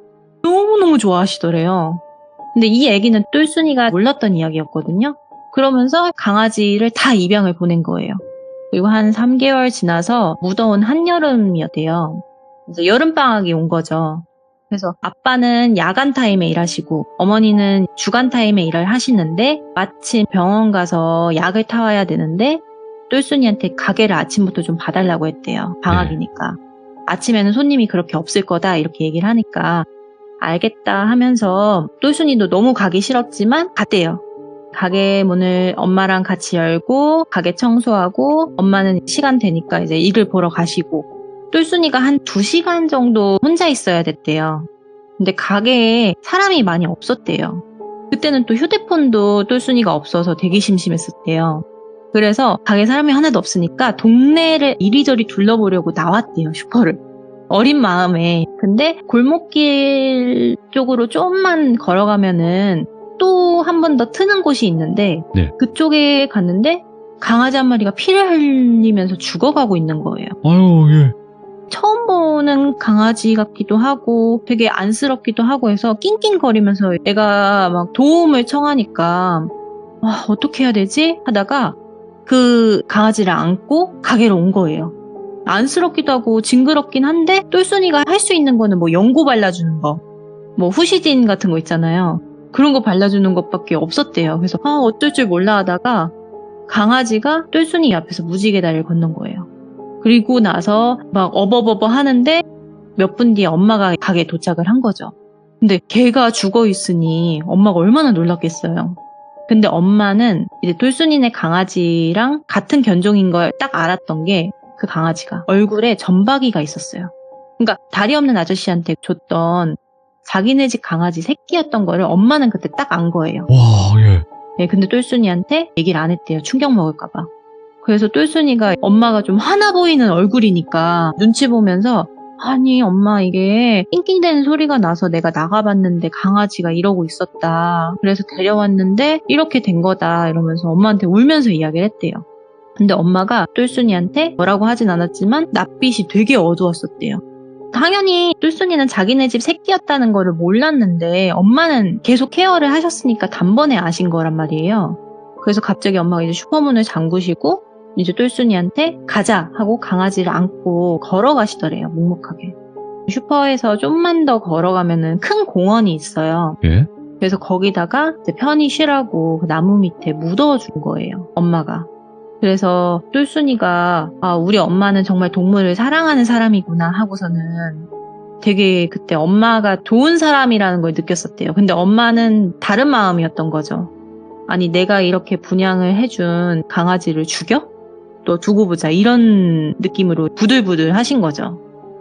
너무너무 좋아하시더래요. 근데 이 애기는 똘순이가 몰랐던 이야기였거든요. 그러면서 강아지를 다 입양을 보낸 거예요. 그리고 한 3개월 지나서 무더운 한여름이었대요. 그래서 여름방학이 온 거죠. 그래서 아빠는 야간 타임에 일하시고 어머니는 주간 타임에 일을 하시는데 마침 병원 가서 약을 타와야 되는데 똘순이한테 가게를 아침부터 좀 봐달라고 했대요. 방학이니까. 아침에는 손님이 그렇게 없을 거다 이렇게 얘기를 하니까 알겠다 하면서 똘순이도 너무 가기 싫었지만 갔대요. 가게 문을 엄마랑 같이 열고 가게 청소하고 엄마는 시간 되니까 이제 일을 보러 가시고 똘순이가 한 2시간 정도 혼자 있어야 됐대요. 근데 가게에 사람이 많이 없었대요. 그때는 또 휴대폰도 똘순이가 없어서 되게 심심했었대요. 그래서 가게 사람이 하나도 없으니까 동네를 이리저리 둘러보려고 나왔대요, 슈퍼를. 어린 마음에. 근데 골목길 쪽으로 조금만 걸어가면은 또 한 번 더 트는 곳이 있는데 네. 그쪽에 갔는데 강아지 한 마리가 피를 흘리면서 죽어가고 있는 거예요. 아유, 예. 처음 보는 강아지 같기도 하고 되게 안쓰럽기도 하고 해서 낑낑거리면서 애가 막 도움을 청하니까 어떻게 해야 되지? 하다가 그 강아지를 안고 가게로 온 거예요. 안쓰럽기도 하고 징그럽긴 한데 똘순이가 할 수 있는 거는 뭐 연고 발라주는 거, 뭐 후시딘 같은 거 있잖아요. 그런 거 발라주는 것밖에 없었대요. 그래서 어쩔 줄 몰라 하다가 강아지가 똘순이 앞에서 무지개 다리를 건넌 거예요. 그리고 나서 막 어버버버 하는데 몇 분 뒤에 엄마가 가게에 도착을 한 거죠. 근데 걔가 죽어 있으니 엄마가 얼마나 놀랐겠어요. 근데 엄마는 이제 똘순이네 강아지랑 같은 견종인 걸 딱 알았던 게 그 강아지가 얼굴에 점박이가 있었어요. 그러니까 다리 없는 아저씨한테 줬던 자기네 집 강아지 새끼였던 거를 엄마는 그때 딱 안 거예요. 와, 예. 네, 근데 똘순이한테 얘기를 안 했대요. 충격 먹을까봐. 그래서 똘순이가 엄마가 좀 화나 보이는 얼굴이니까 눈치 보면서 아니 엄마 이게 낑낑대는 소리가 나서 내가 나가봤는데 강아지가 이러고 있었다. 그래서 데려왔는데 이렇게 된 거다 이러면서 엄마한테 울면서 이야기를 했대요. 근데 엄마가 똘순이한테 뭐라고 하진 않았지만 낯빛이 되게 어두웠었대요. 당연히 똘순이는 자기네 집 새끼였다는 거를 몰랐는데 엄마는 계속 케어를 하셨으니까 단번에 아신 거란 말이에요. 그래서 갑자기 엄마가 이제 슈퍼문을 잠그시고 이제 똘순이한테 가자 하고 강아지를 안고 걸어가시더래요. 묵묵하게. 슈퍼에서 좀만 더 걸어가면은 큰 공원이 있어요. 예? 그래서 거기다가 이제 편히 쉬라고 그 나무 밑에 묻어준 거예요. 엄마가. 그래서 똘순이가 우리 엄마는 정말 동물을 사랑하는 사람이구나 하고서는 되게 그때 엄마가 좋은 사람이라는 걸 느꼈었대요. 근데 엄마는 다른 마음이었던 거죠. 아니 내가 이렇게 분양을 해준 강아지를 죽여? 또 두고 보자 이런 느낌으로 부들부들 하신 거죠.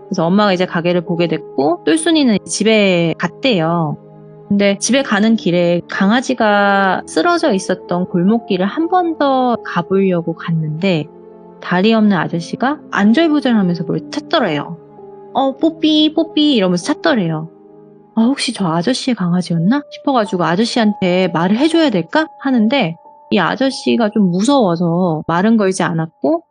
그래서 엄마가 이제 가게를 보게 됐고 똘순이는 집에 갔대요. 근데 집에 가는 길에 강아지가 쓰러져 있었던 골목길을 한 번 더 가보려고 갔는데 다리 없는 아저씨가 안절부절하면서 뭘 찾더래요. 뽀삐 이러면서 찾더래요. 혹시 저 아저씨의 강아지였나 싶어가지고 아저씨한테 말을 해줘야 될까 하는데 이 아저씨가 좀 무서워서 말은 걸지 않았고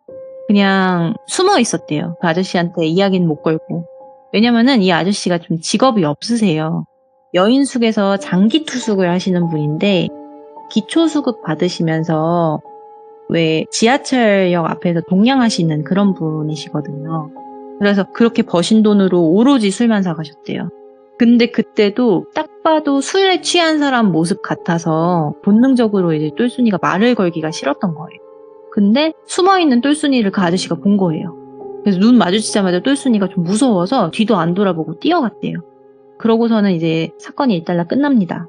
그냥 숨어 있었대요. 그 아저씨한테 이야기는 못 걸고. 왜냐면은 이 아저씨가 좀 직업이 없으세요. 여인숙에서 장기 투숙을 하시는 분인데 기초수급 받으시면서 왜 지하철역 앞에서 동냥하시는 그런 분이시거든요. 그래서 그렇게 버신 돈으로 오로지 술만 사가셨대요. 근데 그때도 딱 봐도 술에 취한 사람 모습 같아서 본능적으로 이제 똘순이가 말을 걸기가 싫었던 거예요. 근데 숨어있는 똘순이를 그 아저씨가 본 거예요. 그래서 눈 마주치자마자 똘순이가 좀 무서워서 뒤도 안 돌아보고 뛰어갔대요. 그러고서는 이제 사건이 일단락 끝납니다.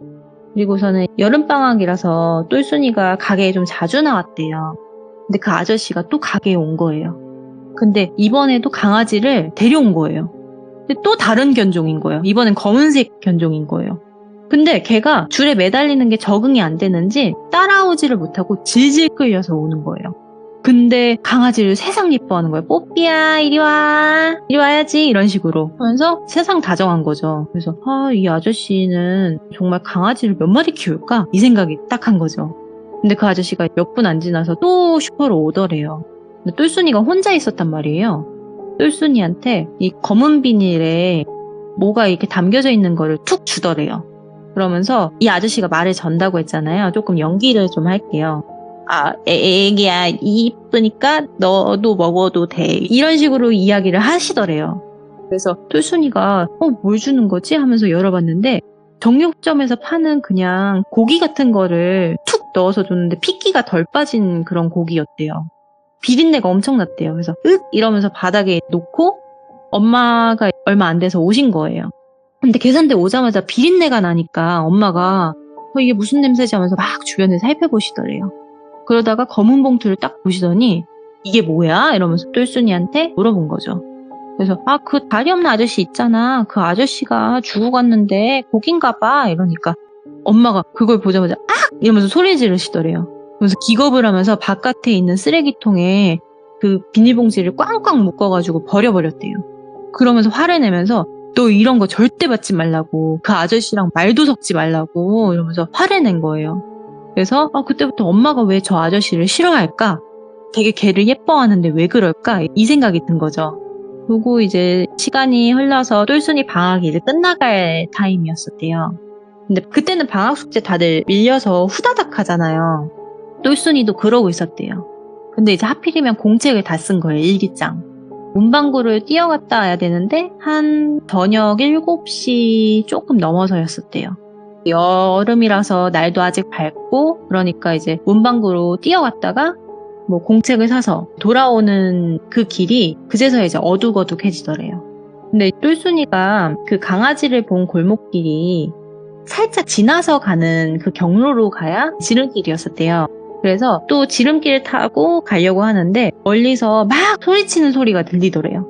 그리고서는 여름방학이라서 똘순이가 가게에 좀 자주 나왔대요. 근데 그 아저씨가 또 가게에 온 거예요. 근데 이번에도 강아지를 데려온 거예요. 근데 또 다른 견종인 거예요. 이번엔 검은색 견종인 거예요. 근데 걔가 줄에 매달리는 게 적응이 안 되는지 따라오지를 못하고 질질 끌려서 오는 거예요. 근데 강아지를 세상 예뻐하는 거예요. 뽀삐야 이리 와. 이리 와야지 이런 식으로 하면서 세상 다정한 거죠. 그래서 이 아저씨는 정말 강아지를 몇 마리 키울까? 이 생각이 딱 한 거죠. 근데 그 아저씨가 몇 분 안 지나서 또 슈퍼로 오더래요. 근데 똘순이가 혼자 있었단 말이에요. 똘순이한테 이 검은 비닐에 뭐가 이렇게 담겨져 있는 거를 툭 주더래요. 그러면서 이 아저씨가 말을 전다고 했잖아요. 조금 연기를 좀 할게요. 애기야 이쁘니까 너도 먹어도 돼. 이런 식으로 이야기를 하시더래요. 그래서 똘순이가 뭘 주는 거지? 하면서 열어봤는데 정육점에서 파는 그냥 고기 같은 거를 툭 넣어서 줬는데 핏기가 덜 빠진 그런 고기였대요. 비린내가 엄청 났대요. 그래서 이러면서 바닥에 놓고 엄마가 얼마 안 돼서 오신 거예요. 근데 계산대 오자마자 비린내가 나니까 엄마가 이게 무슨 냄새지 하면서 막 주변을 살펴보시더래요. 그러다가 검은 봉투를 딱 보시더니 이게 뭐야? 이러면서 똘순이한테 물어본 거죠. 그래서 그 다리 없는 아저씨 있잖아. 그 아저씨가 주고 갔는데 고긴가 봐. 이러니까 엄마가 그걸 보자마자 이러면서 소리 지르시더래요. 그래서 기겁을 하면서 바깥에 있는 쓰레기통에 그 비닐봉지를 꽝꽝 묶어가지고 버려버렸대요. 그러면서 화를 내면서 너 이런 거 절대 받지 말라고, 그 아저씨랑 말도 섞지 말라고 이러면서 화를 낸 거예요. 그래서 그때부터 엄마가 왜 저 아저씨를 싫어할까? 되게 걔를 예뻐하는데 왜 그럴까? 이 생각이 든 거죠. 그리고 이제 시간이 흘러서 똘순이 방학이 이제 끝나갈 타임이었었대요. 근데 그때는 방학 숙제 다들 밀려서 후다닥 하잖아요. 똘순이도 그러고 있었대요. 근데 이제 하필이면 공책을 다 쓴 거예요. 일기장. 문방구를 뛰어갔다 와야 되는데 한 저녁 7시 조금 넘어서였었대요. 여름이라서 날도 아직 밝고 그러니까 이제 문방구로 뛰어갔다가 뭐 공책을 사서 돌아오는 그 길이 그제서야 이제 어둑어둑해지더래요. 근데 똘순이가 그 강아지를 본 골목길이 살짝 지나서 가는 그 경로로 가야 지름길이었었대요. 그래서 또 지름길을 타고 가려고 하는데 멀리서 막 소리치는 소리가 들리더래요.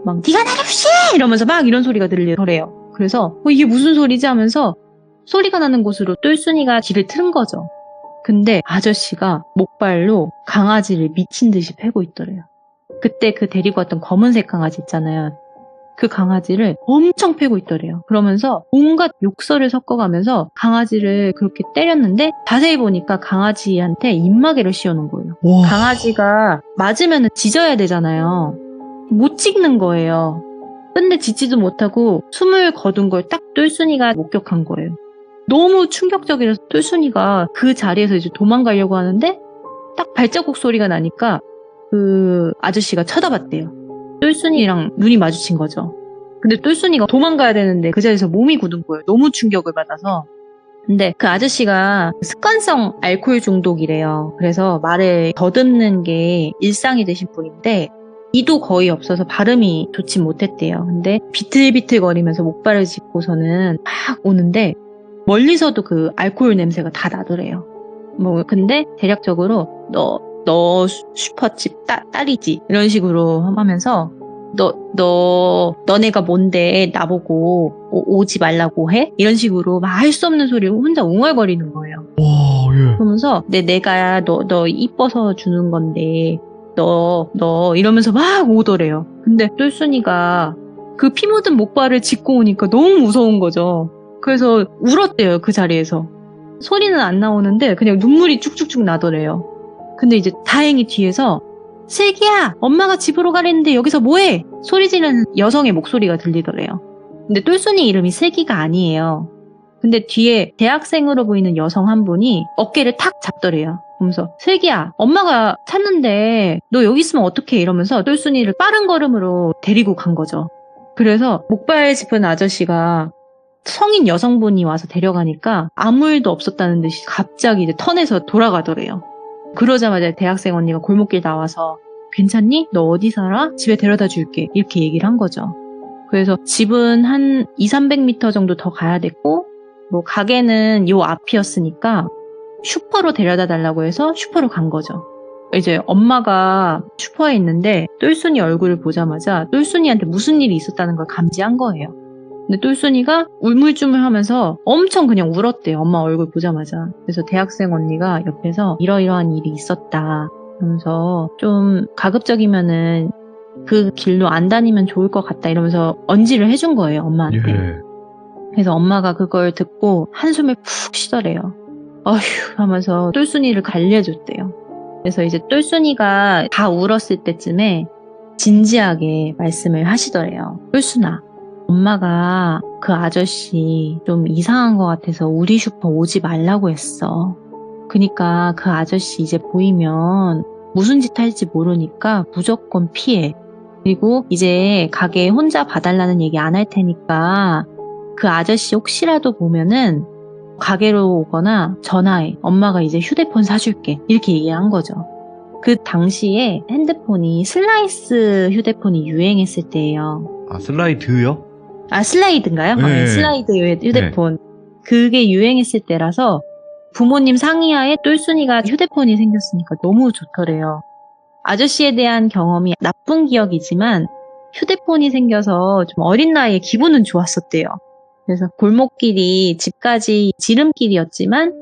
막 네가 나를 무시해! 이러면서 막 이런 소리가 들리더래요. 그래서 이게 무슨 소리지 하면서 소리가 나는 곳으로 똘순이가 길을 틀은 거죠. 근데 아저씨가 목발로 강아지를 미친 듯이 패고 있더래요. 그때 그 데리고 왔던 검은색 강아지 있잖아요. 그 강아지를 엄청 패고 있더래요. 그러면서 온갖 욕설을 섞어가면서 강아지를 그렇게 때렸는데 자세히 보니까 강아지한테 입마개를 씌워놓은 거예요. 와. 강아지가 맞으면 짖어야 되잖아요. 못 짖는 거예요. 근데 짖지도 못하고 숨을 거둔 걸 딱 똘순이가 목격한 거예요. 너무 충격적이라서 똘순이가 그 자리에서 이제 도망가려고 하는데 딱 발자국 소리가 나니까 그 아저씨가 쳐다봤대요. 똘순이랑 눈이 마주친 거죠. 근데 똘순이가 도망가야 되는데 그 자리에서 몸이 굳은 거예요. 너무 충격을 받아서. 근데 그 아저씨가 습관성 알코올 중독이래요. 그래서 말을 더듬는 게 일상이 되신 분인데 이도 거의 없어서 발음이 좋지 못했대요. 근데 비틀비틀거리면서 목발을 짚고서는 막 오는데 멀리서도 그 알코올 냄새가 다 나더래요. 뭐 근데 대략적으로 너 슈퍼칩 딸이지 이런 식으로 하면서 너네가 뭔데 나보고 오지 말라고 해? 이런 식으로 막 할 수 없는 소리로 혼자 웅얼거리는 거예요. 와, 예. 그러면서 내가 너 이뻐서 주는 건데 너 이러면서 막 오더래요. 근데 똘순이가 그 피 묻은 목발을 짚고 오니까 너무 무서운 거죠. 그래서 울었대요. 그 자리에서. 소리는 안 나오는데 그냥 눈물이 쭉쭉쭉 나더래요. 근데 이제 다행히 뒤에서 슬기야, 엄마가 집으로 가랬는데 여기서 뭐해? 소리 지르는 여성의 목소리가 들리더래요. 근데 똘순이 이름이 슬기가 아니에요. 근데 뒤에 대학생으로 보이는 여성 한 분이 어깨를 탁 잡더래요. 그러면서 슬기야, 엄마가 찾는데 너 여기 있으면 어떡해? 이러면서 똘순이를 빠른 걸음으로 데리고 간 거죠. 그래서 목발 짚은 아저씨가 성인 여성분이 와서 데려가니까 아무 일도 없었다는 듯이 갑자기 이제 턴에서 돌아가더래요. 그러자마자 대학생 언니가 골목길 나와서 괜찮니? 너 어디 살아? 집에 데려다 줄게. 이렇게 얘기를 한 거죠. 그래서 집은 한 200-300m 정도 더 가야 됐고 뭐 가게는 요 앞이었으니까 슈퍼로 데려다 달라고 해서 슈퍼로 간 거죠. 이제 엄마가 슈퍼에 있는데 똘순이 얼굴을 보자마자 똘순이한테 무슨 일이 있었다는 걸 감지한 거예요. 근데 똘순이가 울물쭈물하면서 엄청 그냥 울었대요. 엄마 얼굴 보자마자. 그래서 대학생 언니가 옆에서 이러이러한 일이 있었다. 그러면서 좀 가급적이면은 그 길로 안 다니면 좋을 것 같다 이러면서 언지를 해준 거예요. 엄마한테. 예. 그래서 엄마가 그걸 듣고 한숨을 푹 쉬더래요. 어휴 하면서 똘순이를 관리해줬대요. 그래서 이제 똘순이가 다 울었을 때쯤에 진지하게 말씀을 하시더래요. 똘순아, 엄마가 그 아저씨 좀 이상한 것 같아서 우리 슈퍼 오지 말라고 했어. 그니까 그 아저씨 이제 보이면 무슨 짓 할지 모르니까 무조건 피해. 그리고 이제 가게에 혼자 봐달라는 얘기 안 할 테니까 그 아저씨 혹시라도 보면은 가게로 오거나 전화해. 엄마가 이제 휴대폰 사줄게. 이렇게 얘기한 거죠. 그 당시에 핸드폰이 슬라이스 휴대폰이 유행했을 때예요. 아, 슬라이드요? 아, 슬라이드인가요? 네. 슬라이드 휴대폰. 그게 유행했을 때라서 부모님 상의하에 똘순이가 휴대폰이 생겼으니까 너무 좋더래요. 아저씨에 대한 경험이 나쁜 기억이지만 휴대폰이 생겨서 좀 어린 나이에 기분은 좋았었대요. 그래서 골목길이 집까지 지름길이었지만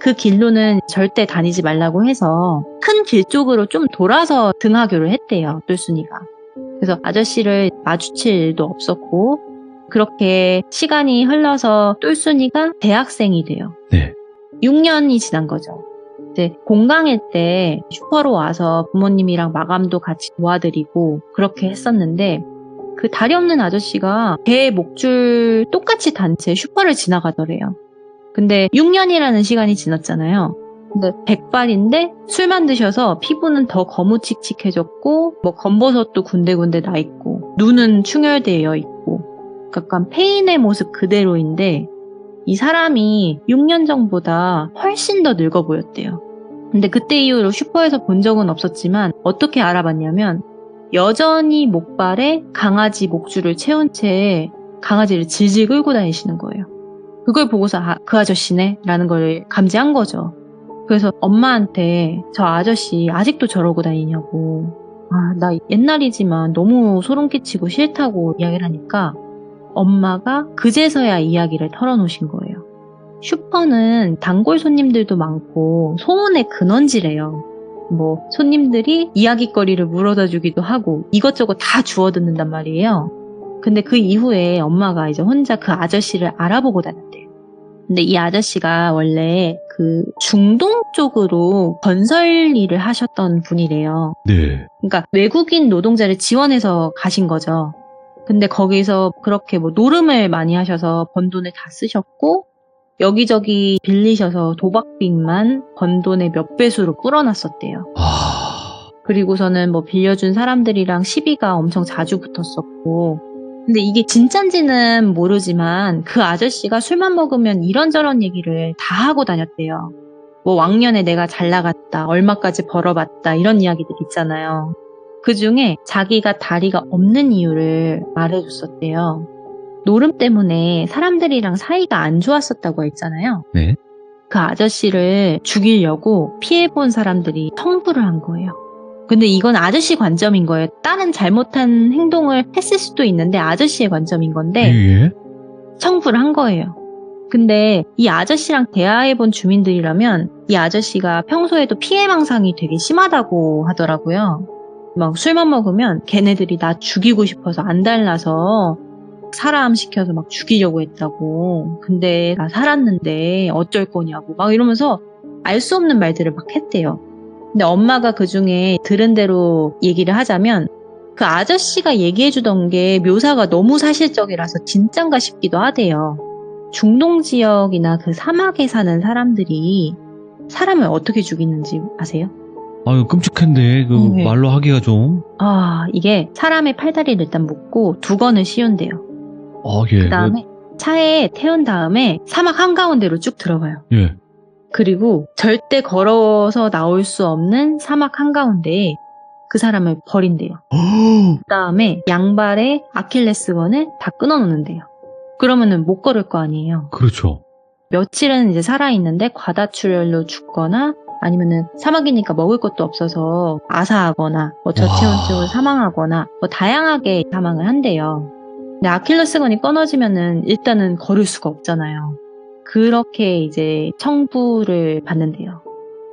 그 길로는 절대 다니지 말라고 해서 큰 길 쪽으로 좀 돌아서 등하교를 했대요, 똘순이가. 그래서 아저씨를 마주칠 일도 없었고 그렇게 시간이 흘러서 똘순이가 대학생이 돼요. 네. 6년이 지난 거죠. 이제 공강일 때 슈퍼로 와서 부모님이랑 마감도 같이 도와드리고 그렇게 했었는데 그 다리 없는 아저씨가 배 목줄 똑같이 단 채 슈퍼를 지나가더래요. 근데 6년이라는 시간이 지났잖아요. 근데 백발인데 술만 드셔서 피부는 더 거무칙칙해졌고 뭐 검버섯도 군데군데 나 있고 눈은 충혈되어 있고 약간 폐인의 모습 그대로인데 이 사람이 6년 전보다 훨씬 더 늙어 보였대요. 근데 그때 이후로 슈퍼에서 본 적은 없었지만 어떻게 알아봤냐면 여전히 목발에 강아지 목줄을 채운 채 강아지를 질질 끌고 다니시는 거예요. 그걸 보고서 아, 그 아저씨네? 라는 걸 감지한 거죠. 그래서 엄마한테 저 아저씨 아직도 저러고 다니냐고 아, 나 옛날이지만 너무 소름 끼치고 싫다고 이야기를 하니까 엄마가 그제서야 이야기를 털어놓으신 거예요. 슈퍼는 단골 손님들도 많고 소문의 근원지래요. 뭐 손님들이 이야깃거리를 물어다 주기도 하고 이것저것 다 주워 듣는단 말이에요. 근데 그 이후에 엄마가 이제 혼자 그 아저씨를 알아보고 다녔대요. 근데 이 아저씨가 원래 그 중동 쪽으로 건설 일을 하셨던 분이래요. 네. 그러니까 외국인 노동자를 지원해서 가신 거죠. 근데 거기서 그렇게 뭐 노름을 많이 하셔서 번 돈을 다 쓰셨고 여기저기 빌리셔서 도박빚만 번 돈의 몇 배수로 불어났었대요. 아. 그리고서는 뭐 빌려준 사람들이랑 시비가 엄청 자주 붙었었고 근데 이게 진짠지는 모르지만 그 아저씨가 술만 먹으면 이런저런 얘기를 다 하고 다녔대요. 뭐 왕년에 내가 잘 나갔다, 얼마까지 벌어봤다 이런 이야기들 있잖아요. 그 중에 자기가 다리가 없는 이유를 말해줬었대요. 노름 때문에 사람들이랑 사이가 안 좋았었다고 했잖아요. 네. 그 아저씨를 죽이려고 피해본 사람들이 청부를 한 거예요. 근데 이건 아저씨 관점인 거예요. 다른 잘못한 행동을 했을 수도 있는데 아저씨의 관점인 건데 예. 청부를 한 거예요. 근데 이 아저씨랑 대화해본 주민들이라면 이 아저씨가 평소에도 피해망상이 되게 심하다고 하더라고요. 막 술만 먹으면 걔네들이 나 죽이고 싶어서 안달나서 사람 시켜서 막 죽이려고 했다고. 근데 나 살았는데 어쩔 거냐고 막 이러면서 알 수 없는 말들을 막 했대요. 근데 엄마가 그 중에 들은 대로 얘기를 하자면 그 아저씨가 얘기해주던 게 묘사가 너무 사실적이라서 진짠가 싶기도 하대요. 중동 지역이나 그 사막에 사는 사람들이 사람을 어떻게 죽이는지 아세요? 아유, 끔찍한데, 네. 말로 하기가 좀. 이게 사람의 팔다리를 일단 묶고 두건을 씌운대요. 예. 그 다음에 차에 태운 다음에 사막 한가운데로 쭉 들어가요. 예. 그리고 절대 걸어서 나올 수 없는 사막 한가운데에 그 사람을 버린대요. 그 다음에 양발에 아킬레스건을 다 끊어놓는데요. 그러면은 못 걸을 거 아니에요. 그렇죠. 며칠은 이제 살아있는데 과다출혈로 죽거나 아니면은 사막이니까 먹을 것도 없어서 아사하거나 뭐 저체온증으로 사망하거나 뭐 다양하게 사망을 한대요. 근데 아킬레스건이 끊어지면은 일단은 걸을 수가 없잖아요. 그렇게 이제 청부를 받는데요.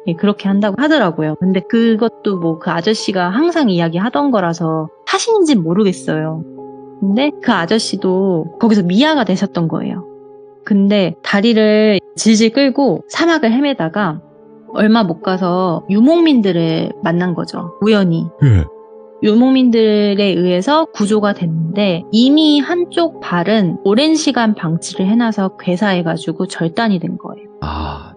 예, 그렇게 한다고 하더라고요. 근데 그것도 뭐 그 아저씨가 항상 이야기하던 거라서 사실인지는 모르겠어요. 근데 그 아저씨도 거기서 미아가 되셨던 거예요. 근데 다리를 질질 끌고 사막을 헤매다가 얼마 못 가서 유목민들을 만난 거죠. 우연히. 예. 유목민들에 의해서 구조가 됐는데 이미 한쪽 발은 오랜 시간 방치를 해놔서 괴사해가지고 절단이 된 거예요.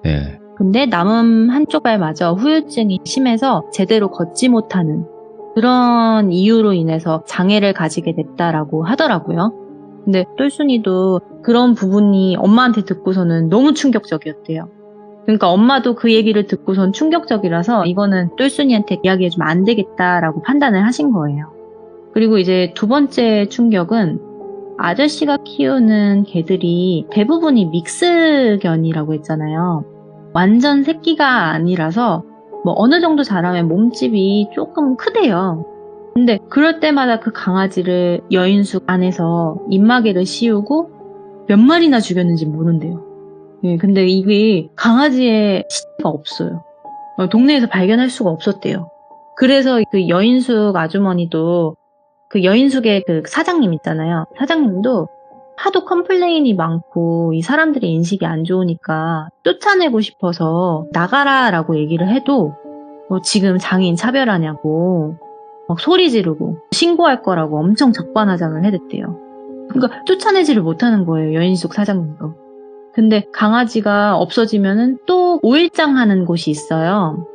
네. 근데 남은 한쪽 발마저 후유증이 심해서 제대로 걷지 못하는 그런 이유로 인해서 장애를 가지게 됐다라고 하더라고요. 근데 똘순이도 그런 부분이 엄마한테 듣고서는 너무 충격적이었대요. 그러니까 엄마도 그 얘기를 듣고선 충격적이라서 이거는 똘순이한테 이야기해주면 안 되겠다라고 판단을 하신 거예요. 그리고 이제 두 번째 충격은 아저씨가 키우는 개들이 대부분이 믹스견이라고 했잖아요. 완전 새끼가 아니라서 뭐 어느 정도 자라면 몸집이 조금 크대요. 근데 그럴 때마다 그 강아지를 여인숙 안에서 입마개를 씌우고 몇 마리나 죽였는지 모른대요. 예, 근데 이게 강아지의 시체가 없어요. 동네에서 발견할 수가 없었대요. 그래서 그 여인숙 아주머니도 그 여인숙의 그 사장님 있잖아요. 사장님도 하도 컴플레인이 많고 이 사람들의 인식이 안 좋으니까 쫓아내고 싶어서 나가라라고 얘기를 해도 뭐 지금 장애인 차별하냐고 막 소리 지르고 신고할 거라고 엄청 적반하장을 해댔대요. 그러니까 쫓아내지를 못하는 거예요. 여인숙 사장님도. 근데 강아지가 없어지면은 또 오일장 하는 곳이 있어요.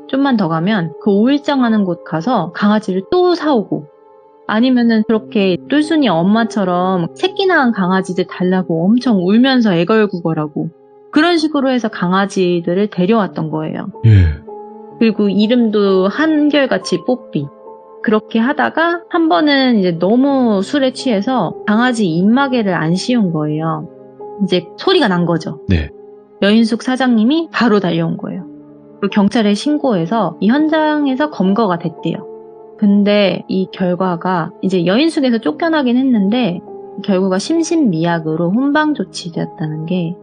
좀만 더 가면 그 오일장 하는 곳 가서 강아지를 또 사오고 아니면은 그렇게 똘순이 엄마처럼 새끼 낳은 강아지들 달라고 엄청 울면서 애걸구걸하고 그런 식으로 해서 강아지들을 데려왔던 거예요. 예. 그리고 이름도 한결같이 뽀삐. 그렇게 하다가 한 번은 이제 너무 술에 취해서 강아지 입마개를 안 씌운 거예요. 이제 소리가 난 거죠. 네. 여인숙 사장님이 바로 달려온 거예요. 그리고 경찰에 신고해서 이 현장에서 검거가 됐대요. 근데 이 결과가 이제 여인숙에서 쫓겨나긴 했는데 결과가 심신미약으로 훈방 조치되었다는 게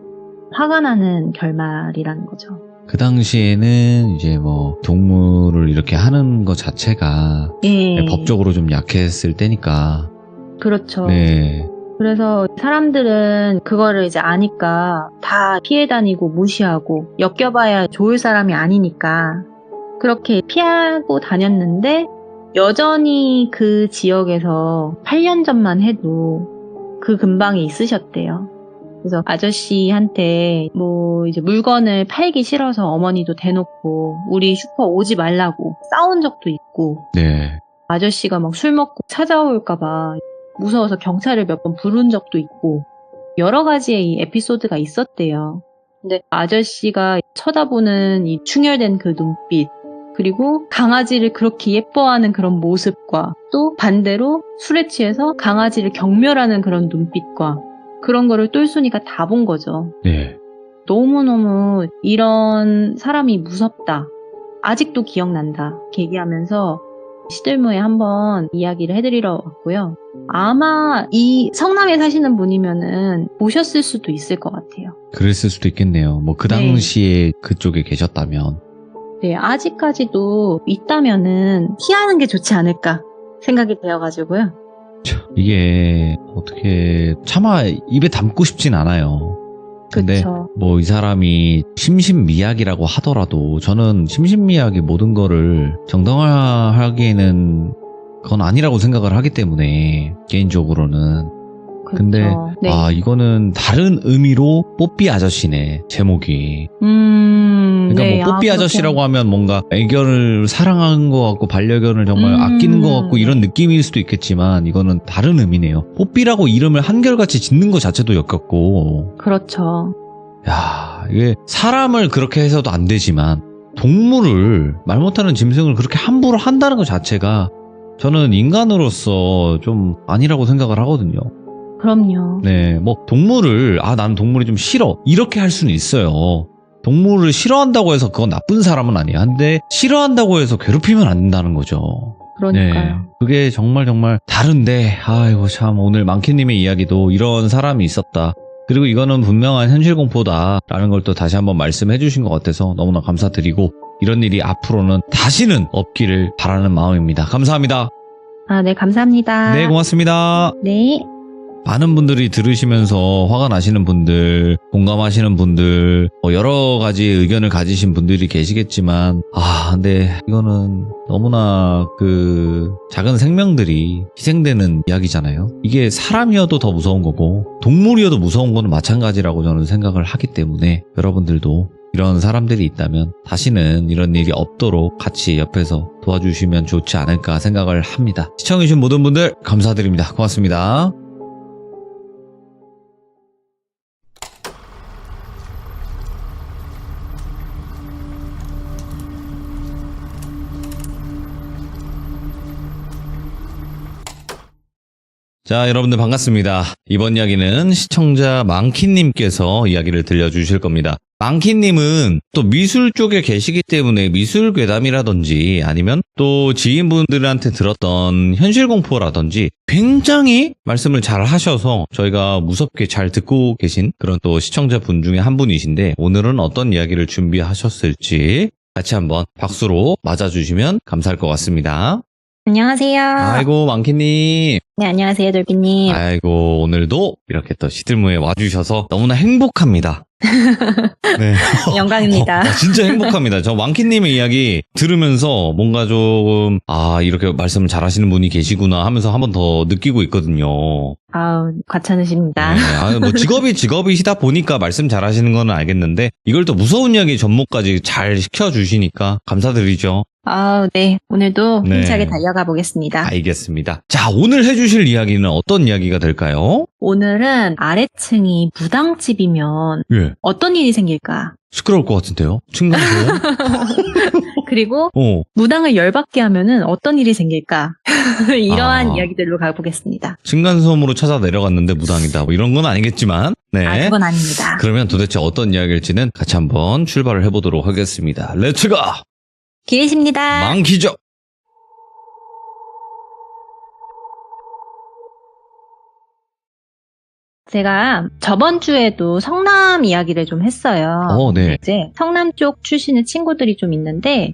화가 나는 결말이라는 거죠. 그 당시에는 이제 뭐 동물을 이렇게 하는 것 자체가 예. 법적으로 좀 약했을 때니까. 그렇죠. 네. 그래서 사람들은 그거를 이제 아니까 다 피해 다니고 무시하고 엮여봐야 좋을 사람이 아니니까 그렇게 피하고 다녔는데 여전히 그 지역에서 8년 전만 해도 그 근방에 있으셨대요. 그래서 아저씨한테 뭐 이제 물건을 팔기 싫어서 어머니도 대놓고 우리 슈퍼 오지 말라고 싸운 적도 있고 네. 아저씨가 막 술 먹고 찾아올까봐 무서워서 경찰을 몇 번 부른 적도 있고 여러 가지의 이 에피소드가 있었대요. 근데 아저씨가 쳐다보는 이 충혈된 그 눈빛 그리고 강아지를 그렇게 예뻐하는 그런 모습과 또 반대로 술에 취해서 강아지를 경멸하는 그런 눈빛과 그런 거를 똘순이가 다 본 거죠. 네. 너무너무 이런 사람이 무섭다. 아직도 기억난다. 이렇게 얘기하면서 시들무에 한번 이야기를 해드리러 왔고요. 아마 이 성남에 사시는 분이면은 보셨을 수도 있을 것 같아요. 그랬을 수도 있겠네요. 뭐 그 네. 당시에 그쪽에 계셨다면. 네, 아직까지도 있다면은 피하는 게 좋지 않을까 생각이 되어가지고요. 이게 어떻게 차마 입에 담고 싶진 않아요. 근데 그쵸. 뭐 이 사람이 심신미약이라고 하더라도 저는 심신미약의 모든 거를 정당화하기에는 그건 아니라고 생각을 하기 때문에 개인적으로는. 근데 네. 이거는 다른 의미로 뽀삐 아저씨네 제목이. 그러니까 네. 뭐 뽀삐 아저씨라고 하면 뭔가 애견을 사랑하는 것 같고 반려견을 정말 아끼는 것 같고 이런 느낌일 수도 있겠지만 이거는 다른 의미네요. 뽀삐라고 이름을 한결같이 짓는 것 자체도 역겹고. 그렇죠. 야, 이게 사람을 그렇게 해서도 안 되지만 동물을 말 못하는 짐승을 그렇게 함부로 한다는 것 자체가 저는 인간으로서 좀 아니라고 생각을 하거든요. 그럼요. 네, 뭐 동물을 나는 동물이 좀 싫어 이렇게 할 수는 있어요. 동물을 싫어한다고 해서 그건 나쁜 사람은 아니야. 근데 싫어한다고 해서 괴롭히면 안 된다는 거죠. 그러니까요. 네, 그게 정말 다른데 아이고 참 오늘 망키님의 이야기도 이런 사람이 있었다. 그리고 이거는 분명한 현실 공포다라는 걸 또 다시 한번 말씀해 주신 것 같아서 너무나 감사드리고 이런 일이 앞으로는 다시는 없기를 바라는 마음입니다. 감사합니다. 네, 감사합니다. 네, 고맙습니다. 네. 많은 분들이 들으시면서 화가 나시는 분들, 공감하시는 분들, 여러 가지 의견을 가지신 분들이 계시겠지만, 근데 이거는 너무나 작은 생명들이 희생되는 이야기잖아요. 이게 사람이어도 더 무서운 거고, 동물이어도 무서운 거는 마찬가지라고 저는 생각을 하기 때문에, 여러분들도 이런 사람들이 있다면 다시는 이런 일이 없도록 같이 옆에서 도와주시면 좋지 않을까 생각을 합니다. 시청해주신 모든 분들 감사드립니다. 고맙습니다. 자, 여러분들 반갑습니다. 이번 이야기는 시청자 망키님께서 이야기를 들려주실 겁니다. 망키님은 또 미술 쪽에 계시기 때문에 미술 괴담이라든지 아니면 또 지인분들한테 들었던 현실 공포라든지 굉장히 말씀을 잘 하셔서 저희가 무섭게 잘 듣고 계신 그런 또 시청자분 중에 한 분이신데 오늘은 어떤 이야기를 준비하셨을지 같이 한번 박수로 맞아주시면 감사할 것 같습니다. 안녕하세요. 아이고 망키님. 네, 안녕하세요, 돌비님. 아이고 오늘도 이렇게 또 시들무에 와주셔서 너무나 행복합니다. 네. 영광입니다. 진짜 행복합니다. 저 왕키님의 이야기 들으면서 뭔가 조금 이렇게 말씀 잘하시는 분이 계시구나 하면서 한 번 더 느끼고 있거든요. 과찬으십니다. 네. 뭐 직업이시다 보니까 말씀 잘하시는 건 알겠는데 이걸 또 무서운 이야기 접목까지 잘 시켜주시니까 감사드리죠. 네. 오늘도 네. 힘차게 달려가 보겠습니다. 알겠습니다. 자, 오늘 해주실 이야기는 어떤 이야기가 될까요? 오늘은 아래층이 무당집이면 예. 어떤 일이 생길까? 시끄러울 것 같은데요? 층간소음? 그리고 무당을 열받게 하면은 어떤 일이 생길까? 이러한 이야기들로 가보겠습니다. 층간소음으로 찾아 내려갔는데 무당이다. 뭐 이런 건 아니겠지만, 네. 그건 아닙니다. 그러면 도대체 어떤 이야기일지는 같이 한번 출발을 해보도록 하겠습니다. 렛츠가! 기리십니다. 망키죠! 제가 저번 주에도 성남 이야기를 좀 했어요. 네. 이제 성남 쪽 출신의 친구들이 좀 있는데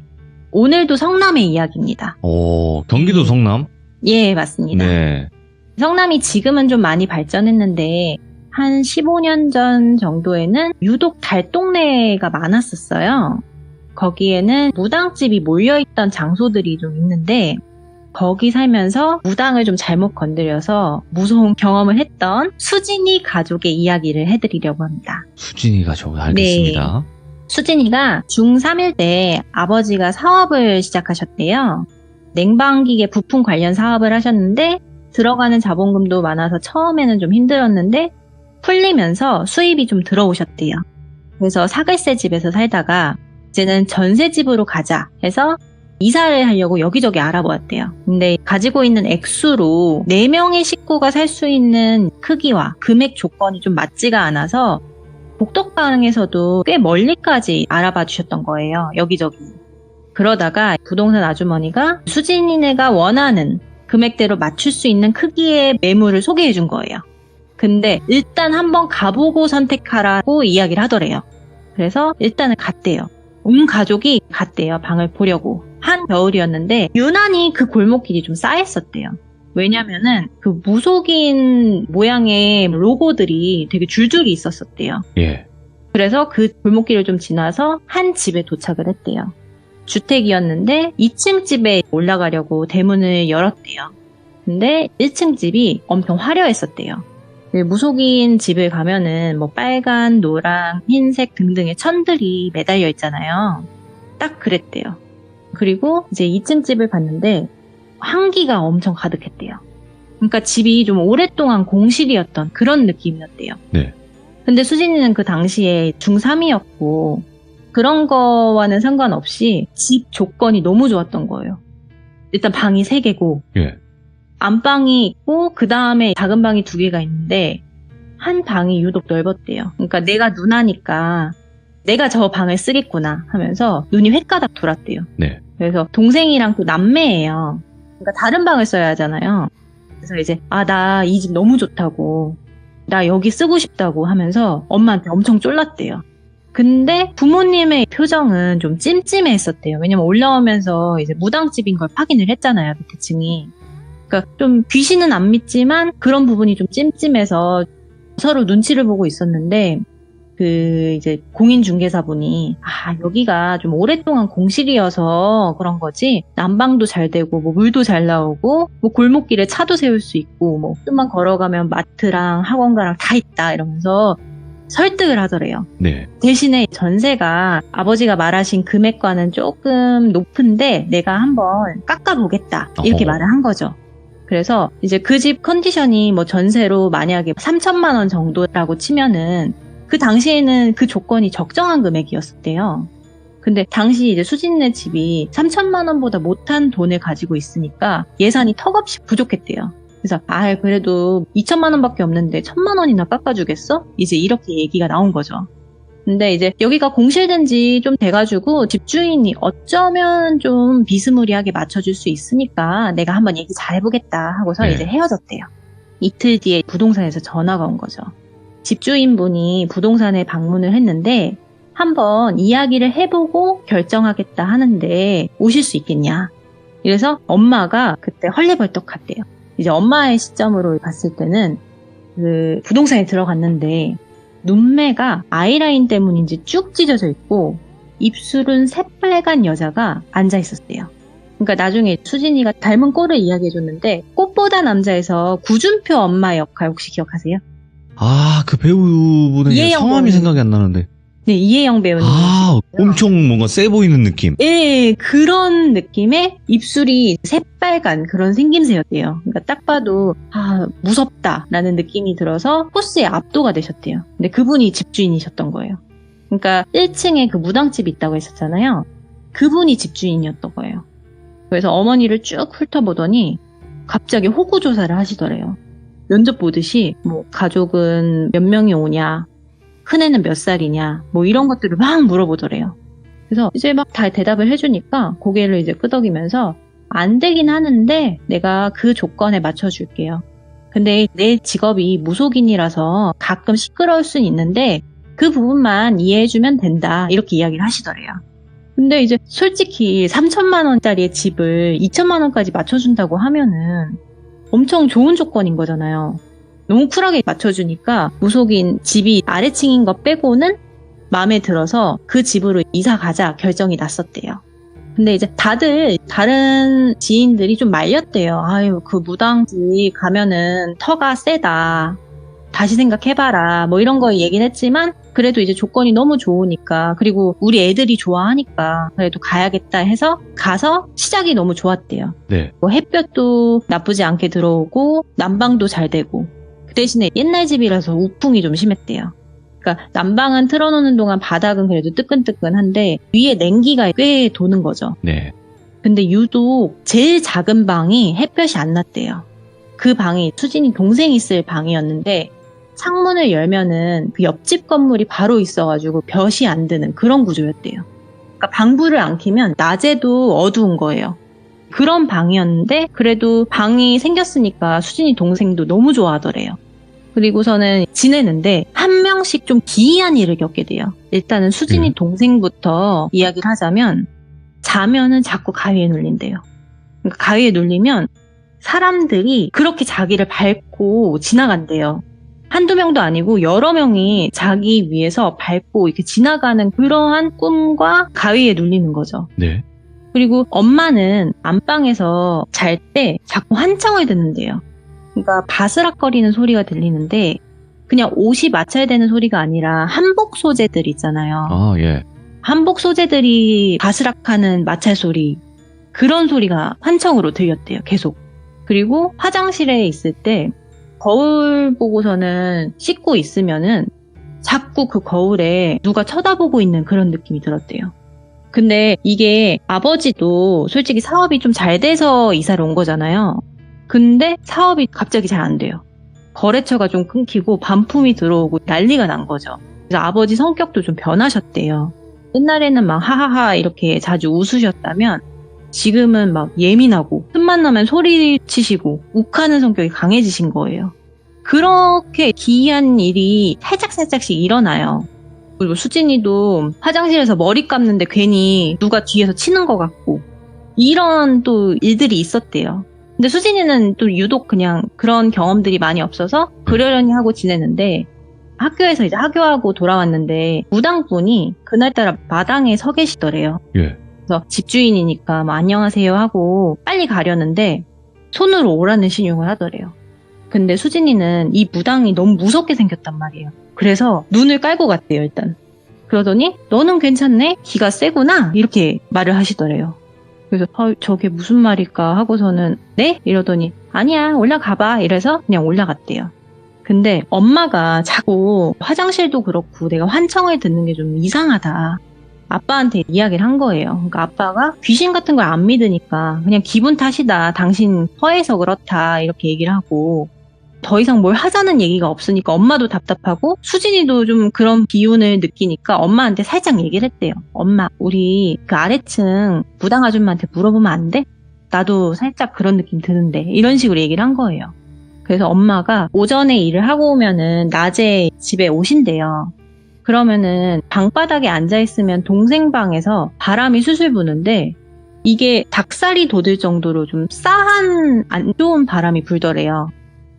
오늘도 성남의 이야기입니다. 경기도 성남? 예, 맞습니다. 네. 성남이 지금은 좀 많이 발전했는데 한 15년 전 정도에는 유독 달동네가 많았었어요. 거기에는 무당집이 몰려있던 장소들이 좀 있는데 거기 살면서 무당을 좀 잘못 건드려서 무서운 경험을 했던 수진이 가족의 이야기를 해드리려고 합니다. 수진이 가족, 알겠습니다. 네. 수진이가 중3일 때 아버지가 사업을 시작하셨대요. 냉방기계 부품 관련 사업을 하셨는데 들어가는 자본금도 많아서 처음에는 좀 힘들었는데 풀리면서 수입이 좀 들어오셨대요. 그래서 사글세 집에서 살다가 이제는 전세집으로 가자 해서 이사를 하려고 여기저기 알아보았대요. 근데 가지고 있는 액수로 4명의 식구가 살 수 있는 크기와 금액 조건이 좀 맞지가 않아서 복덕방에서도 꽤 멀리까지 알아봐 주셨던 거예요. 여기저기. 그러다가 부동산 아주머니가 수진이네가 원하는 금액대로 맞출 수 있는 크기의 매물을 소개해 준 거예요. 근데 일단 한번 가보고 선택하라고 이야기를 하더래요. 그래서 일단은 갔대요. 온 가족이 갔대요. 방을 보려고. 한겨울이었는데 유난히 그 골목길이 좀 싸했었대요. 왜냐면은 그 무속인 모양의 로고들이 되게 줄줄이 있었었대요. 예. 그래서 그 골목길을 좀 지나서 한 집에 도착을 했대요. 주택이었는데 2층 집에 올라가려고 대문을 열었대요. 근데 1층 집이 엄청 화려했었대요. 무속인 집을 가면은 뭐 빨간, 노랑, 흰색 등등의 천들이 매달려 있잖아요. 딱 그랬대요. 그리고 이제 2층 집을 봤는데 향기가 엄청 가득했대요. 그러니까 집이 좀 오랫동안 공실이었던 그런 느낌이었대요. 네. 근데 수진이는 그 당시에 중3이었고 그런 거와는 상관없이 집 조건이 너무 좋았던 거예요. 일단 방이 3개고 예. 안방이 있고 그 다음에 작은 방이 2개가 있는데 한 방이 유독 넓었대요. 그러니까 내가 누나니까 내가 저 방을 쓰겠구나 하면서 눈이 횟가닥 돌았대요. 네. 그래서 동생이랑 또 남매예요. 그러니까 다른 방을 써야 하잖아요. 그래서 이제 나 이 집 너무 좋다고 나 여기 쓰고 싶다고 하면서 엄마한테 엄청 쫄랐대요. 근데 부모님의 표정은 좀 찜찜해 했었대요. 왜냐면 올라오면서 이제 무당집인 걸 확인을 했잖아요, 밑에 층이. 그러니까 좀 귀신은 안 믿지만 그런 부분이 좀 찜찜해서 서로 눈치를 보고 있었는데 그 이제 공인중개사분이 여기가 좀 오랫동안 공실이어서 그런 거지 난방도 잘 되고 뭐 물도 잘 나오고 뭐 골목길에 차도 세울 수 있고 뭐 좀만 걸어가면 마트랑 학원가랑 다 있다 이러면서 설득을 하더래요. 네. 대신에 전세가 아버지가 말하신 금액과는 조금 높은데 내가 한번 깎아보겠다 이렇게 말을 한 거죠. 그래서 이제 그 집 컨디션이 뭐 전세로 만약에 3천만 원 정도라고 치면은 그 당시에는 그 조건이 적정한 금액이었대요. 근데 당시 이제 수진네 집이 3천만 원보다 못한 돈을 가지고 있으니까 예산이 턱없이 부족했대요. 그래서 그래도 2천만 원밖에 없는데 1,000만 원이나 깎아주겠어? 이제 이렇게 얘기가 나온 거죠. 근데 이제 여기가 공실된 지 좀 돼가지고 집주인이 어쩌면 좀 비스무리하게 맞춰줄 수 있으니까 내가 한번 얘기 잘 해보겠다 하고서 네. 이제 헤어졌대요. 이틀 뒤에 부동산에서 전화가 온 거죠. 집주인분이 부동산에 방문을 했는데 한번 이야기를 해보고 결정하겠다 하는데 오실 수 있겠냐. 이래서 엄마가 그때 헐레벌떡 갔대요. 이제 엄마의 시점으로 봤을 때는 그 부동산에 들어갔는데 눈매가 아이라인 때문인지 쭉 찢어져 있고 입술은 새빨간 여자가 앉아 있었대요. 그러니까 나중에 수진이가 닮은 꼴을 이야기해줬는데 꽃보다 남자에서 구준표 엄마 역할 혹시 기억하세요? 그 배우분의 이혜영 성함이 배우님. 생각이 안 나는데. 네, 이혜영 배우님. 엄청 뭔가 세 보이는 느낌. 예, 그런 느낌의 입술이 새빨간 그런 생김새였대요. 그러니까 딱 봐도 무섭다라는 느낌이 들어서 코스에 압도가 되셨대요. 근데 그분이 집주인이셨던 거예요. 그러니까 1층에 그 무당집이 있다고 했었잖아요. 그분이 집주인이었던 거예요. 그래서 어머니를 쭉 훑어보더니 갑자기 호구 조사를 하시더래요. 면접 보듯이 뭐 가족은 몇 명이 오냐, 큰애는 몇 살이냐, 뭐 이런 것들을 막 물어보더래요. 그래서 이제 막 다 대답을 해주니까 고개를 이제 끄덕이면서 안 되긴 하는데 내가 그 조건에 맞춰줄게요. 근데 내 직업이 무속인이라서 가끔 시끄러울 순 있는데 그 부분만 이해해주면 된다. 이렇게 이야기를 하시더래요. 근데 이제 솔직히 3천만 원짜리의 집을 2천만 원까지 맞춰준다고 하면은 엄청 좋은 조건인 거잖아요. 너무 쿨하게 맞춰주니까 무속인 집이 아래층인 거 빼고는 마음에 들어서 그 집으로 이사 가자 결정이 났었대요. 근데 이제 다른 지인들이 좀 말렸대요. 그 무당집 가면은 터가 세다. 다시 생각해봐라. 뭐 이런 거 얘기는 했지만 그래도 이제 조건이 너무 좋으니까 그리고 우리 애들이 좋아하니까 그래도 가야겠다 해서 가서 시작이 너무 좋았대요. 네. 뭐 햇볕도 나쁘지 않게 들어오고 난방도 잘 되고 그 대신에 옛날 집이라서 우풍이 좀 심했대요. 그러니까 난방은 틀어놓는 동안 바닥은 그래도 뜨끈뜨끈한데 위에 냉기가 꽤 도는 거죠. 네. 근데 유독 제일 작은 방이 햇볕이 안 났대요. 그 방이 수진이 동생이 쓸 방이었는데 창문을 열면은 그 옆집 건물이 바로 있어가지고 볕이 안 드는 그런 구조였대요. 그러니까 방불을 안 켜면 낮에도 어두운 거예요. 그런 방이었는데 그래도 방이 생겼으니까 수진이 동생도 너무 좋아하더래요. 그리고서는 지내는데 한 명씩 좀 기이한 일을 겪게 돼요. 일단은 수진이 동생부터 이야기를 하자면 자면은 자꾸 가위에 눌린대요. 그러니까 가위에 눌리면 사람들이 그렇게 자기를 밟고 지나간대요. 한두 명도 아니고 여러 명이 자기 위에서 밟고 이렇게 지나가는 그러한 꿈과 가위에 눌리는 거죠. 네. 그리고 엄마는 안방에서 잘 때 자꾸 환청을 듣는데요. 그러니까 바스락거리는 소리가 들리는데 그냥 옷이 맞춰야 되는 소리가 아니라 한복 소재들 있잖아요. 아, 예. 한복 소재들이 바스락하는 마찰 소리, 그런 소리가 환청으로 들렸대요. 계속. 그리고 화장실에 있을 때 거울 보고서는 씻고 있으면은 자꾸 그 거울에 누가 쳐다보고 있는 그런 느낌이 들었대요. 근데 이게 아버지도 솔직히 사업이 좀 잘 돼서 이사를 온 거잖아요. 근데 사업이 갑자기 잘 안 돼요. 거래처가 좀 끊기고 반품이 들어오고 난리가 난 거죠. 그래서 아버지 성격도 좀 변하셨대요. 옛날에는 막 하하하 이렇게 자주 웃으셨다면 지금은 막 예민하고 틈만 나면 소리치시고 욱하는 성격이 강해지신 거예요. 그렇게 기이한 일이 살짝씩 일어나요. 그리고 수진이도 화장실에서 머리 감는데 괜히 누가 뒤에서 치는 것 같고 이런 또 일들이 있었대요. 근데 수진이는 또 유독 그냥 그런 경험들이 많이 없어서 그러려니 하고 지냈는데 학교에서 이제 하교하고 돌아왔는데 무당분이 그날따라 마당에 서 계시더래요. 예. 그래서 집주인이니까 뭐 안녕하세요 하고 빨리 가려는데 손으로 오라는 신용을 하더래요. 근데 수진이는 이 무당이 너무 무섭게 생겼단 말이에요. 그래서 눈을 깔고 갔대요, 일단. 그러더니 너는 괜찮네? 기가 세구나? 이렇게 말을 하시더래요. 그래서 저게 무슨 말일까 하고서는 네? 이러더니 아니야 올라가봐 이래서 그냥 올라갔대요. 근데 엄마가 자꾸 화장실도 그렇고 내가 환청을 듣는 게 좀 이상하다. 아빠한테 이야기를 한 거예요. 그러니까 아빠가 귀신 같은 걸 안 믿으니까 그냥 기분 탓이다. 당신 허해서 그렇다. 이렇게 얘기를 하고 더 이상 뭘 하자는 얘기가 없으니까 엄마도 답답하고 수진이도 좀 그런 기운을 느끼니까 엄마한테 살짝 얘기를 했대요. 엄마, 우리 그 아래층 무당 아줌마한테 물어보면 안 돼? 나도 살짝 그런 느낌 드는데 이런 식으로 얘기를 한 거예요. 그래서 엄마가 오전에 일을 하고 오면은 낮에 집에 오신대요. 그러면은 방바닥에 앉아있으면 동생 방에서 바람이 술술 부는데 이게 닭살이 돋을 정도로 좀 싸한 안 좋은 바람이 불더래요.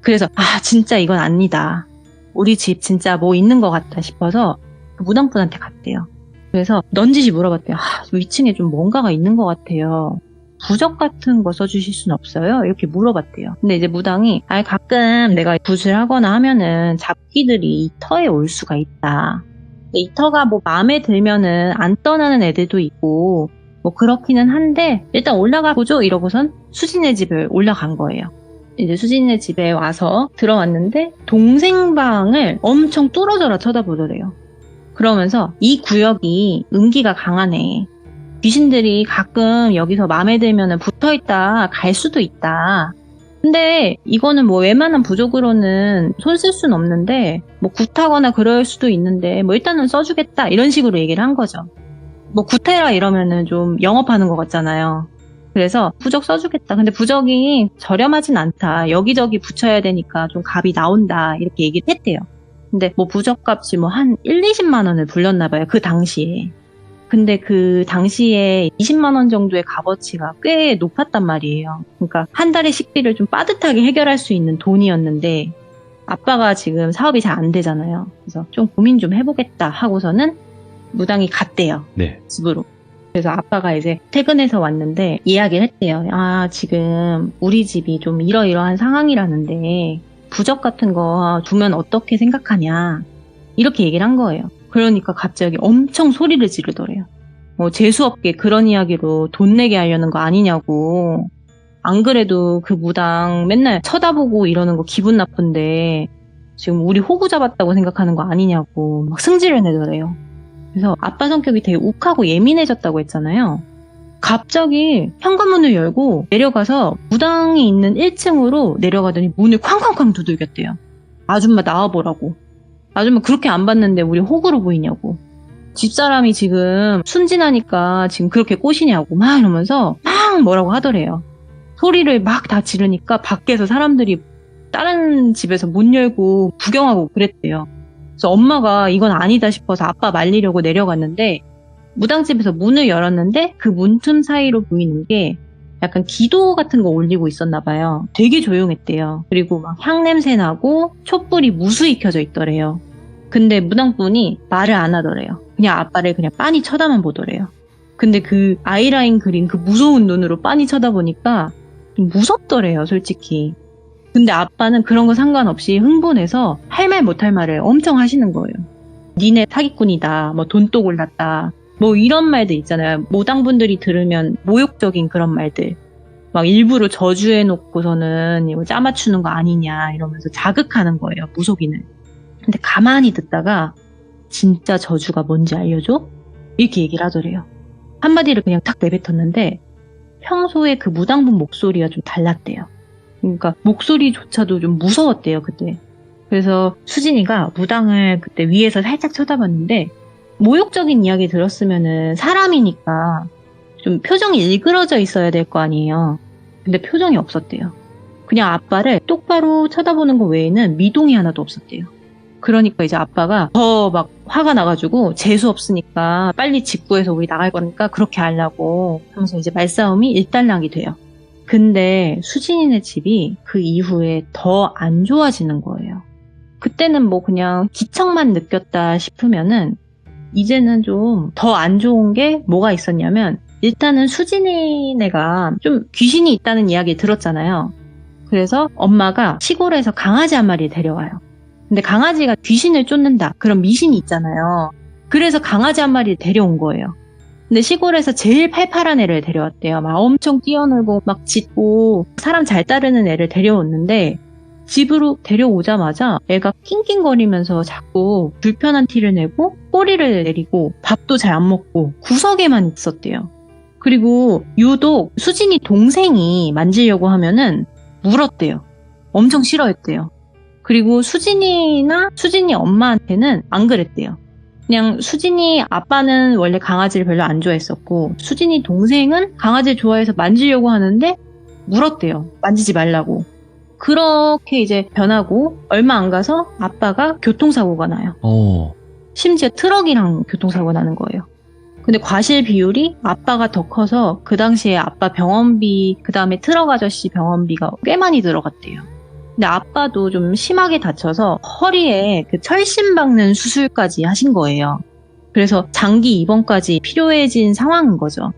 그래서 진짜 이건 아니다. 우리 집 진짜 뭐 있는 것 같다 싶어서 그 무당분한테 갔대요. 그래서 넌지시 물어봤대요. 위층에 좀 뭔가가 있는 것 같아요. 부적 같은 거 써주실 순 없어요? 이렇게 물어봤대요. 근데 이제 무당이 가끔 내가 굿을 하거나 하면은 잡기들이 이 터에 올 수가 있다. 이 터가 뭐 마음에 들면은 안 떠나는 애들도 있고 뭐 그렇기는 한데 일단 올라가 보죠 이러고선 수진의 집을 올라간 거예요. 이제 수진의 집에 와서 들어왔는데 동생 방을 엄청 뚫어져라 쳐다보더래요. 그러면서 이 구역이 음기가 강하네. 귀신들이 가끔 여기서 마음에 들면 붙어있다 갈 수도 있다. 근데 이거는 뭐 웬만한 부족으로는 손 쓸 순 없는데 뭐 굿하거나 그럴 수도 있는데 뭐 일단은 써주겠다 이런 식으로 얘기를 한 거죠. 뭐 굿해라 이러면은 좀 영업하는 것 같잖아요. 그래서 부적 써주겠다. 근데 부적이 저렴하진 않다. 여기저기 붙여야 되니까 좀 값이 나온다. 이렇게 얘기를 했대요. 근데 뭐 부적값이 뭐 한 1, 20만 원을 불렸나 봐요. 그 당시에. 근데 그 당시에 20만 원 정도의 값어치가 꽤 높았단 말이에요. 그러니까 한 달의 식비를 좀 빠듯하게 해결할 수 있는 돈이었는데 아빠가 지금 사업이 잘 안 되잖아요. 그래서 좀 고민 좀 해보겠다 하고서는 무당이 갔대요. 네. 집으로. 그래서 아빠가 이제 퇴근해서 왔는데 이야기를 했대요. 지금 우리 집이 좀 이러이러한 상황이라는데 부적 같은 거 두면 어떻게 생각하냐. 이렇게 얘기를 한 거예요. 그러니까 갑자기 엄청 소리를 지르더래요. 재수없게 그런 이야기로 돈 내게 하려는 거 아니냐고. 안 그래도 그 무당 맨날 쳐다보고 이러는 거 기분 나쁜데 지금 우리 호구 잡았다고 생각하는 거 아니냐고 막 승질을 내더래요. 그래서 아빠 성격이 되게 욱하고 예민해졌다고 했잖아요. 갑자기 현관문을 열고 내려가서 무당이 있는 1층으로 내려가더니 문을 쾅쾅쾅 두들겼대요. 아줌마 나와보라고. 아줌마 그렇게 안 봤는데 우리 호구로 보이냐고. 집사람이 지금 순진하니까 지금 그렇게 꼬시냐고 막 이러면서 막 뭐라고 하더래요. 소리를 막 다 지르니까 밖에서 사람들이 다른 집에서 문 열고 구경하고 그랬대요. 그래서 엄마가 이건 아니다 싶어서 아빠 말리려고 내려갔는데 무당집에서 문을 열었는데 그 문틈 사이로 보이는 게 약간 기도 같은 거 올리고 있었나 봐요. 되게 조용했대요. 그리고 막 향냄새 나고 촛불이 무수히 켜져 있더래요. 근데 무당분이 말을 안 하더래요. 그냥 아빠를 그냥 빤히 쳐다만 보더래요. 근데 그 아이라인 그린 그 무서운 눈으로 빤히 쳐다보니까 좀 무섭더래요, 솔직히. 근데 아빠는 그런 거 상관없이 흥분해서 할 말 못할 말을 엄청 하시는 거예요. 니네 사기꾼이다, 뭐 돈독 올랐다, 뭐 이런 말들 있잖아요. 무당분들이 들으면 모욕적인 그런 말들. 막 일부러 저주해놓고서는 이거 짜맞추는 거 아니냐 이러면서 자극하는 거예요, 무속인을. 근데 가만히 듣다가 진짜 저주가 뭔지 알려줘? 이렇게 얘기를 하더래요. 한마디를 그냥 탁 내뱉었는데 평소에 그 무당분 목소리가 좀 달랐대요. 그러니까 목소리조차도 좀 무서웠대요, 그때. 그래서 수진이가 무당을 그때 위에서 살짝 쳐다봤는데 모욕적인 이야기 들었으면은 사람이니까 좀 표정이 일그러져 있어야 될 거 아니에요. 근데 표정이 없었대요. 그냥 아빠를 똑바로 쳐다보는 거 외에는 미동이 하나도 없었대요. 그러니까 이제 아빠가 더 막 화가 나가지고 재수 없으니까 빨리 직구해서 우리 나갈 거니까 그렇게 하려고 하면서 이제 말싸움이 일단락이 돼요. 근데 수진이네 집이 그 이후에 더 안 좋아지는 거예요. 그때는 뭐 그냥 기척만 느꼈다 싶으면은 이제는 좀 더 안 좋은 게 뭐가 있었냐면 일단은 수진이네가 좀 귀신이 있다는 이야기 들었잖아요. 그래서 엄마가 시골에서 강아지 한 마리 데려와요. 근데 강아지가 귀신을 쫓는다, 그런 미신이 있잖아요. 그래서 강아지 한 마리 데려온 거예요. 근데 시골에서 제일 팔팔한 애를 데려왔대요. 막 엄청 뛰어놀고 막 짖고 사람 잘 따르는 애를 데려왔는데 집으로 데려오자마자 애가 낑낑거리면서 자꾸 불편한 티를 내고 꼬리를 내리고 밥도 잘 안 먹고 구석에만 있었대요. 그리고 유독 수진이 동생이 만지려고 하면은 물었대요. 엄청 싫어했대요. 그리고 수진이나 수진이 엄마한테는 안 그랬대요. 그냥 수진이 아빠는 원래 강아지를 별로 안 좋아했었고 수진이 동생은 강아지를 좋아해서 만지려고 하는데 물었대요. 만지지 말라고. 그렇게 이제 변하고 얼마 안 가서 아빠가 교통사고가 나요. 심지어 트럭이랑 교통사고 나는 거예요. 근데 과실 비율이 아빠가 더 커서 그 당시에 아빠 병원비, 그 다음에 트럭 아저씨 병원비가 꽤 많이 들어갔대요. 근데 아빠도 좀 심하게 다쳐서 허리에 그 철심 박는 수술까지 하신 거예요. 그래서 장기 입원까지 필요해진 상황인 거죠.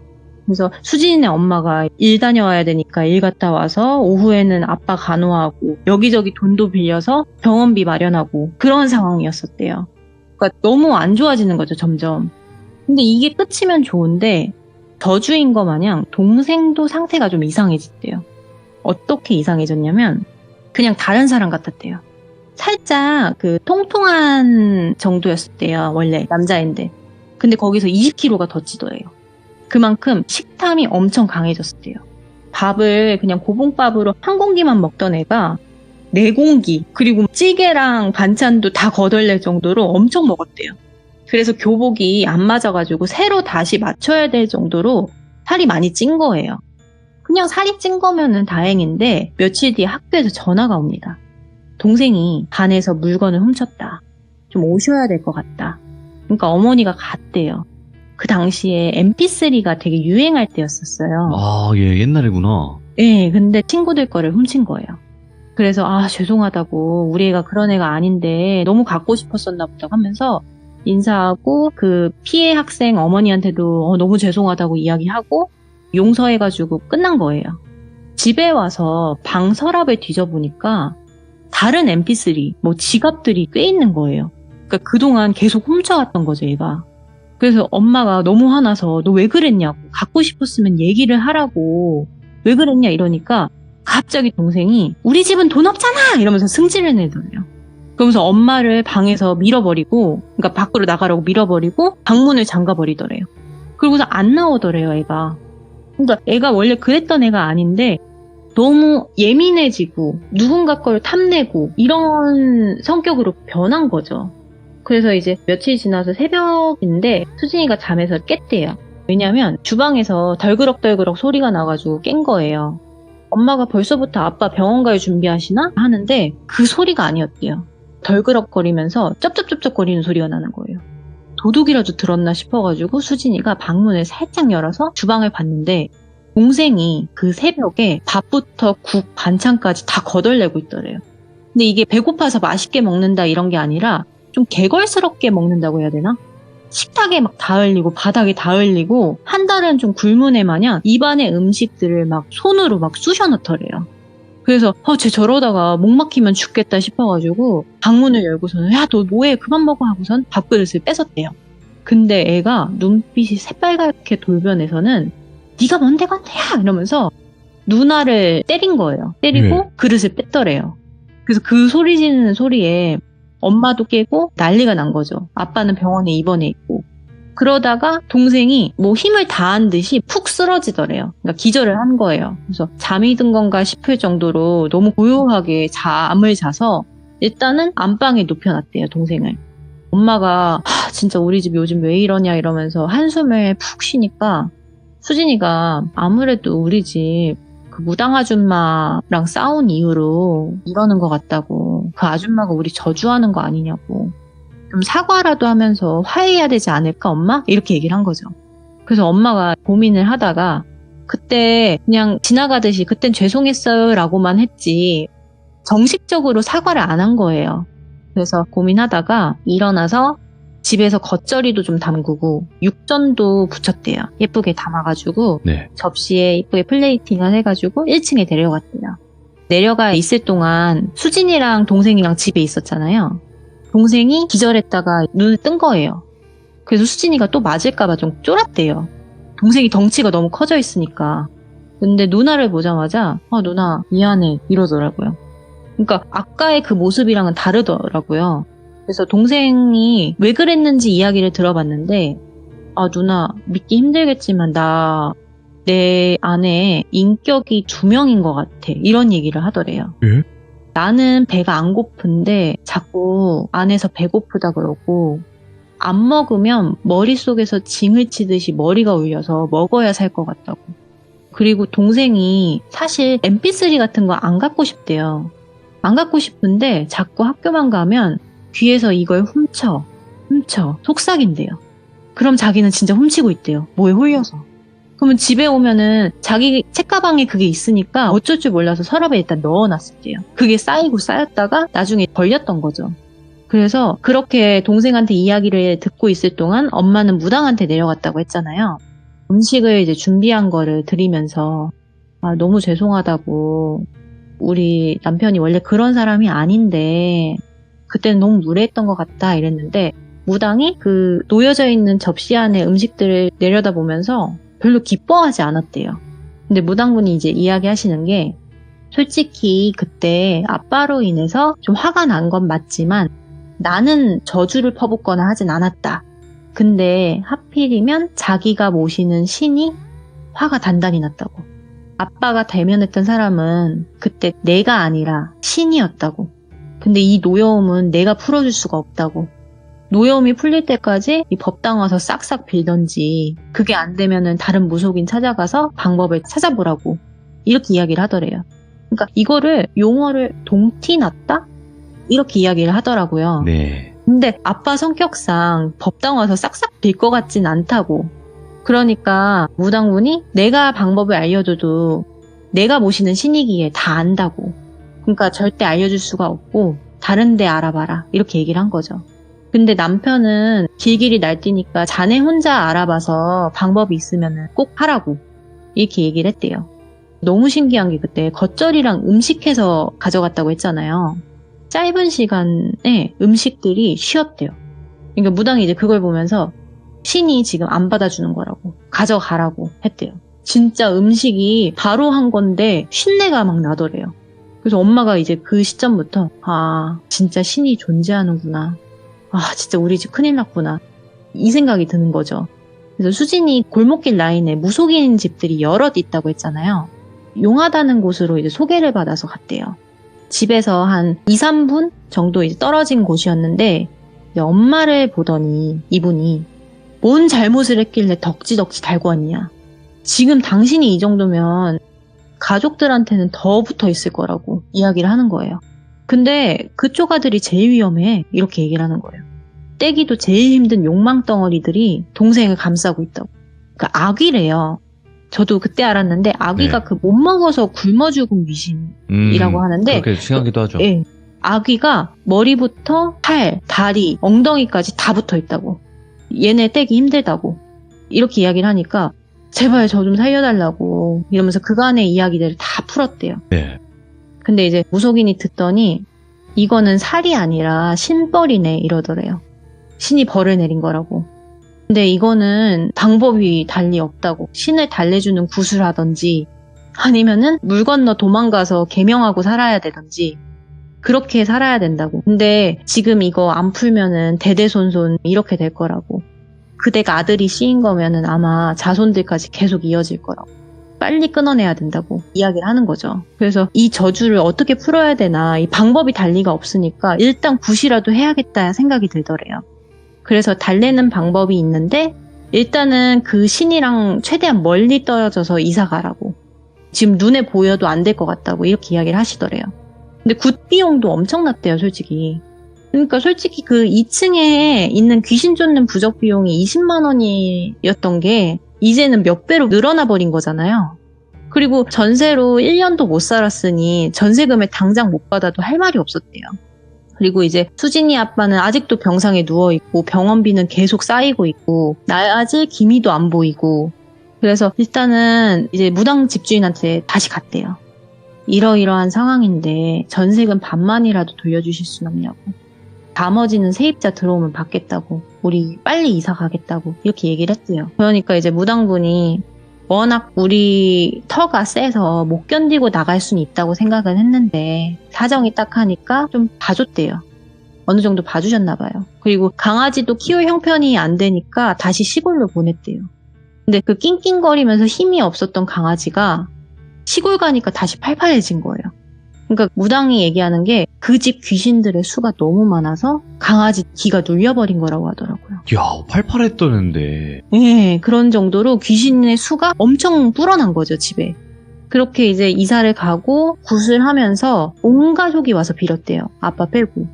그래서 수진이네 엄마가 일 다녀와야 되니까 일 갔다 와서 오후에는 아빠 간호하고 여기저기 돈도 빌려서 병원비 마련하고 그런 상황이었었대요. 그러니까 너무 안 좋아지는 거죠, 점점. 근데 이게 끝이면 좋은데 저주인 거 마냥 동생도 상태가 좀 이상해졌대요. 어떻게 이상해졌냐면 그냥 다른 사람 같았대요. 살짝 그 통통한 정도였었대요. 원래 남자인데. 근데 거기서 20kg가 더 찌더래요. 그만큼 식탐이 엄청 강해졌대요. 밥을 그냥 고봉밥으로 한 공기만 먹던 애가 4공기, 그리고 찌개랑 반찬도 다 거덜낼 정도로 엄청 먹었대요. 그래서 교복이 안 맞아가지고 새로 다시 맞춰야 될 정도로 살이 많이 찐 거예요. 그냥 살이 찐 거면은 다행인데 며칠 뒤에 학교에서 전화가 옵니다. 동생이 반에서 물건을 훔쳤다. 좀 오셔야 될 것 같다. 그러니까 어머니가 갔대요. 그 당시에 MP3가 되게 유행할 때였었어요. 아, 예, 옛날이구나. 네, 근데 친구들 거를 훔친 거예요. 그래서 죄송하다고, 우리 애가 그런 애가 아닌데 너무 갖고 싶었었나 보다 하면서 인사하고 그 피해 학생 어머니한테도 너무 죄송하다고 이야기하고 용서해가지고 끝난 거예요. 집에 와서 방 서랍을 뒤져보니까 다른 MP3, 뭐 지갑들이 꽤 있는 거예요. 그러니까 그동안 계속 훔쳐왔던 거죠, 얘가. 그래서 엄마가 너무 화나서 너 왜 그랬냐고, 갖고 싶었으면 얘기를 하라고, 왜 그랬냐 이러니까 갑자기 동생이 우리 집은 돈 없잖아 이러면서 승질을 내더래요. 그러면서 엄마를 방에서 밀어버리고, 그러니까 밖으로 나가라고 밀어버리고 방문을 잠가버리더래요. 그러고서 안 나오더래요, 애가. 그러니까 애가 원래 그랬던 애가 아닌데 너무 예민해지고 누군가 걸 탐내고 이런 성격으로 변한 거죠. 그래서 이제 며칠 지나서 새벽인데 수진이가 잠에서 깼대요. 왜냐면 주방에서 덜그럭덜그럭 소리가 나가지고 깬 거예요. 엄마가 벌써부터 아빠 병원 갈 준비하시나? 하는데 그 소리가 아니었대요. 덜그럭거리면서 쩝쩝쩝쩝거리는 소리가 나는 거예요. 도둑이라도 들었나 싶어가지고 수진이가 방문을 살짝 열어서 주방을 봤는데 동생이 그 새벽에 밥부터 국, 반찬까지 다 거덜내고 있더래요. 근데 이게 배고파서 맛있게 먹는다 이런 게 아니라 좀 개걸스럽게 먹는다고 해야 되나? 식탁에 막 다 흘리고 바닥에 다 흘리고 한 달은 좀 굶은 애 마냥 입안에 음식들을 막 손으로 막 쑤셔 넣더래요. 그래서 쟤 저러다가 목 막히면 죽겠다 싶어가지고 방문을 열고서는 야 너 뭐해 그만 먹어 하고선 밥그릇을 뺏었대요. 근데 애가 눈빛이 새빨갛게 돌변해서는 네가 뭔데 건데야 이러면서 누나를 때린 거예요. 때리고 네. 그릇을 뺐더래요. 그래서 그 소리 지르는 소리에 엄마도 깨고 난리가 난 거죠. 아빠는 병원에 입원해 있고. 그러다가 동생이 뭐 힘을 다한 듯이 푹 쓰러지더래요. 그러니까 기절을 한 거예요. 그래서 잠이 든 건가 싶을 정도로 너무 고요하게 잠을 자서 일단은 안방에 눕혀놨대요, 동생을. 엄마가 진짜 우리 집 요즘 왜 이러냐 이러면서 한숨을 푹 쉬니까 수진이가 아무래도 우리 집 그 무당 아줌마랑 싸운 이후로 이러는 것 같다고. 그 아줌마가 우리 저주하는 거 아니냐고. 좀 사과라도 하면서 화해해야 되지 않을까 엄마? 이렇게 얘기를 한 거죠. 그래서 엄마가 고민을 하다가 그때 그냥 지나가듯이 그땐 죄송했어요 라고만 했지 정식적으로 사과를 안 한 거예요. 그래서 고민하다가 일어나서 집에서 겉절이도 좀 담그고 육전도 부쳤대요. 예쁘게 담아가지고 네. 접시에 예쁘게 플레이팅을 해가지고 1층에 내려갔대요. 내려가 있을 동안 수진이랑 동생이랑 집에 있었잖아요. 동생이 기절했다가 눈을 뜬 거예요. 그래서 수진이가 또 맞을까봐 좀 쫄았대요. 동생이 덩치가 너무 커져 있으니까. 근데 누나를 보자마자 누나 미안해 이러더라고요. 그러니까 아까의 그 모습이랑은 다르더라고요. 그래서 동생이 왜 그랬는지 이야기를 들어봤는데 누나 믿기 힘들겠지만 내 안에 인격이 2명인 것 같아 이런 얘기를 하더래요. 예? 나는 배가 안 고픈데 자꾸 안에서 배고프다 그러고 안 먹으면 머릿속에서 징을 치듯이 머리가 울려서 먹어야 살 것 같다고. 그리고 동생이 사실 mp3 같은 거 안 갖고 싶대요. 안 갖고 싶은데 자꾸 학교만 가면 귀에서 이걸 훔쳐 속삭인대요. 그럼 자기는 진짜 훔치고 있대요. 뭐에 홀려서. 그러면 집에 오면은 자기 책가방에 그게 있으니까 어쩔 줄 몰라서 서랍에 일단 넣어놨었대요. 그게 쌓이고 쌓였다가 나중에 걸렸던 거죠. 그래서 그렇게 동생한테 이야기를 듣고 있을 동안 엄마는 무당한테 내려갔다고 했잖아요. 음식을 이제 준비한 거를 드리면서 너무 죄송하다고 우리 남편이 원래 그런 사람이 아닌데 그때는 너무 무례했던 것 같다 이랬는데 무당이 그 놓여져 있는 접시 안에 음식들을 내려다보면서 별로 기뻐하지 않았대요. 근데 무당분이 이제 이야기하시는 게 솔직히 그때 아빠로 인해서 좀 화가 난 건 맞지만 나는 저주를 퍼붓거나 하진 않았다. 근데 하필이면 자기가 모시는 신이 화가 단단히 났다고. 아빠가 대면했던 사람은 그때 내가 아니라 신이었다고. 근데 이 노여움은 내가 풀어줄 수가 없다고. 노여움이 풀릴 때까지 이 법당 와서 싹싹 빌던지 그게 안 되면은 다른 무속인 찾아가서 방법을 찾아보라고 이렇게 이야기를 하더래요. 그러니까 이거를 용어를 동티났다? 이렇게 이야기를 하더라고요. 네. 근데 아빠 성격상 법당 와서 싹싹 빌 것 같진 않다고. 그러니까 무당분이 내가 방법을 알려줘도 내가 모시는 신이기에 다 안다고. 그러니까 절대 알려줄 수가 없고 다른 데 알아봐라 이렇게 얘기를 한 거죠. 근데 남편은 길길이 날뛰니까 자네 혼자 알아봐서 방법이 있으면 꼭 하라고 이렇게 얘기를 했대요. 너무 신기한 게 그때 겉절이랑 음식해서 가져갔다고 했잖아요. 짧은 시간에 음식들이 쉬었대요. 그러니까 무당이 이제 그걸 보면서 신이 지금 안 받아주는 거라고 가져가라고 했대요. 진짜 음식이 바로 한 건데 쉰내가 막 나더래요. 그래서 엄마가 이제 그 시점부터 진짜 신이 존재하는구나. 진짜 우리 집 큰일 났구나. 이 생각이 드는 거죠. 그래서 수진이 골목길 라인에 무속인 집들이 여럿 있다고 했잖아요. 용하다는 곳으로 이제 소개를 받아서 갔대요. 집에서 한 2, 3분 정도 이제 떨어진 곳이었는데 이제 엄마를 보더니 이분이 뭔 잘못을 했길래 덕지덕지 달고 왔냐. 지금 당신이 이 정도면 가족들한테는 더 붙어 있을 거라고 이야기를 하는 거예요. 근데 그쪽 아들이 제일 위험해 이렇게 얘기를 하는 거예요. 떼기도 제일 힘든 욕망 덩어리들이 동생을 감싸고 있다고. 그러니까 악이래요. 저도 그때 알았는데 아기가 네. 그 못 먹어서 굶어 죽은 귀신이라고 하는데 그렇게 칭하기도 하죠. 예. 아기가 머리부터 팔, 다리, 엉덩이까지 다 붙어 있다고. 얘네 떼기 힘들다고. 이렇게 이야기를 하니까 제발 저 좀 살려달라고 이러면서 그간의 이야기들을 다 풀었대요. 네. 근데 이제 무속인이 듣더니 이거는 살이 아니라 신벌이네 이러더래요. 신이 벌을 내린 거라고. 근데 이거는 방법이 달리 없다고. 신을 달래주는 구슬하던지 아니면은 물 건너 도망가서 개명하고 살아야 되던지 그렇게 살아야 된다고. 근데 지금 이거 안 풀면은 대대손손 이렇게 될 거라고. 그대가 아들이 씌인 거면은 아마 자손들까지 계속 이어질 거라고. 빨리 끊어내야 된다고 이야기를 하는 거죠. 그래서 이 저주를 어떻게 풀어야 되나 이 방법이 달리가 없으니까 일단 굿이라도 해야겠다 생각이 들더래요. 그래서 달래는 방법이 있는데 일단은 그 신이랑 최대한 멀리 떨어져서 이사 가라고. 지금 눈에 보여도 안 될 것 같다고 이렇게 이야기를 하시더래요. 근데 굿 비용도 엄청났대요, 솔직히. 그러니까 솔직히 그 2층에 있는 귀신 쫓는 부적 비용이 20만 원이었던 게 이제는 몇 배로 늘어나 버린 거잖아요. 그리고 전세로 1년도 못 살았으니 전세금을 당장 못 받아도 할 말이 없었대요. 그리고 이제 수진이 아빠는 아직도 병상에 누워있고 병원비는 계속 쌓이고 있고 나아질 기미도 안 보이고 그래서 일단은 이제 무당 집주인한테 다시 갔대요. 이러이러한 상황인데 전세금 반만이라도 돌려주실 순 없냐고. 나머지는 세입자 들어오면 받겠다고. 우리 빨리 이사 가겠다고. 이렇게 얘기를 했대요. 그러니까 이제 무당분이 워낙 우리 터가 세서 못 견디고 나갈 수는 있다고 생각은 했는데 사정이 딱 하니까 좀 봐줬대요. 어느 정도 봐주셨나 봐요. 그리고 강아지도 키울 형편이 안 되니까 다시 시골로 보냈대요. 근데 그 낑낑거리면서 힘이 없었던 강아지가 시골 가니까 다시 팔팔해진 거예요. 그러니까 무당이 얘기하는 게 그 집 귀신들의 수가 너무 많아서 강아지 기가 눌려버린 거라고 하더라고요. 야, 팔팔했더는데. 예, 그런 정도로 귀신의 수가 엄청 불어난 거죠, 집에. 그렇게 이제 이사를 가고 굿을 하면서 온 가족이 와서 빌었대요. 아빠 빼고.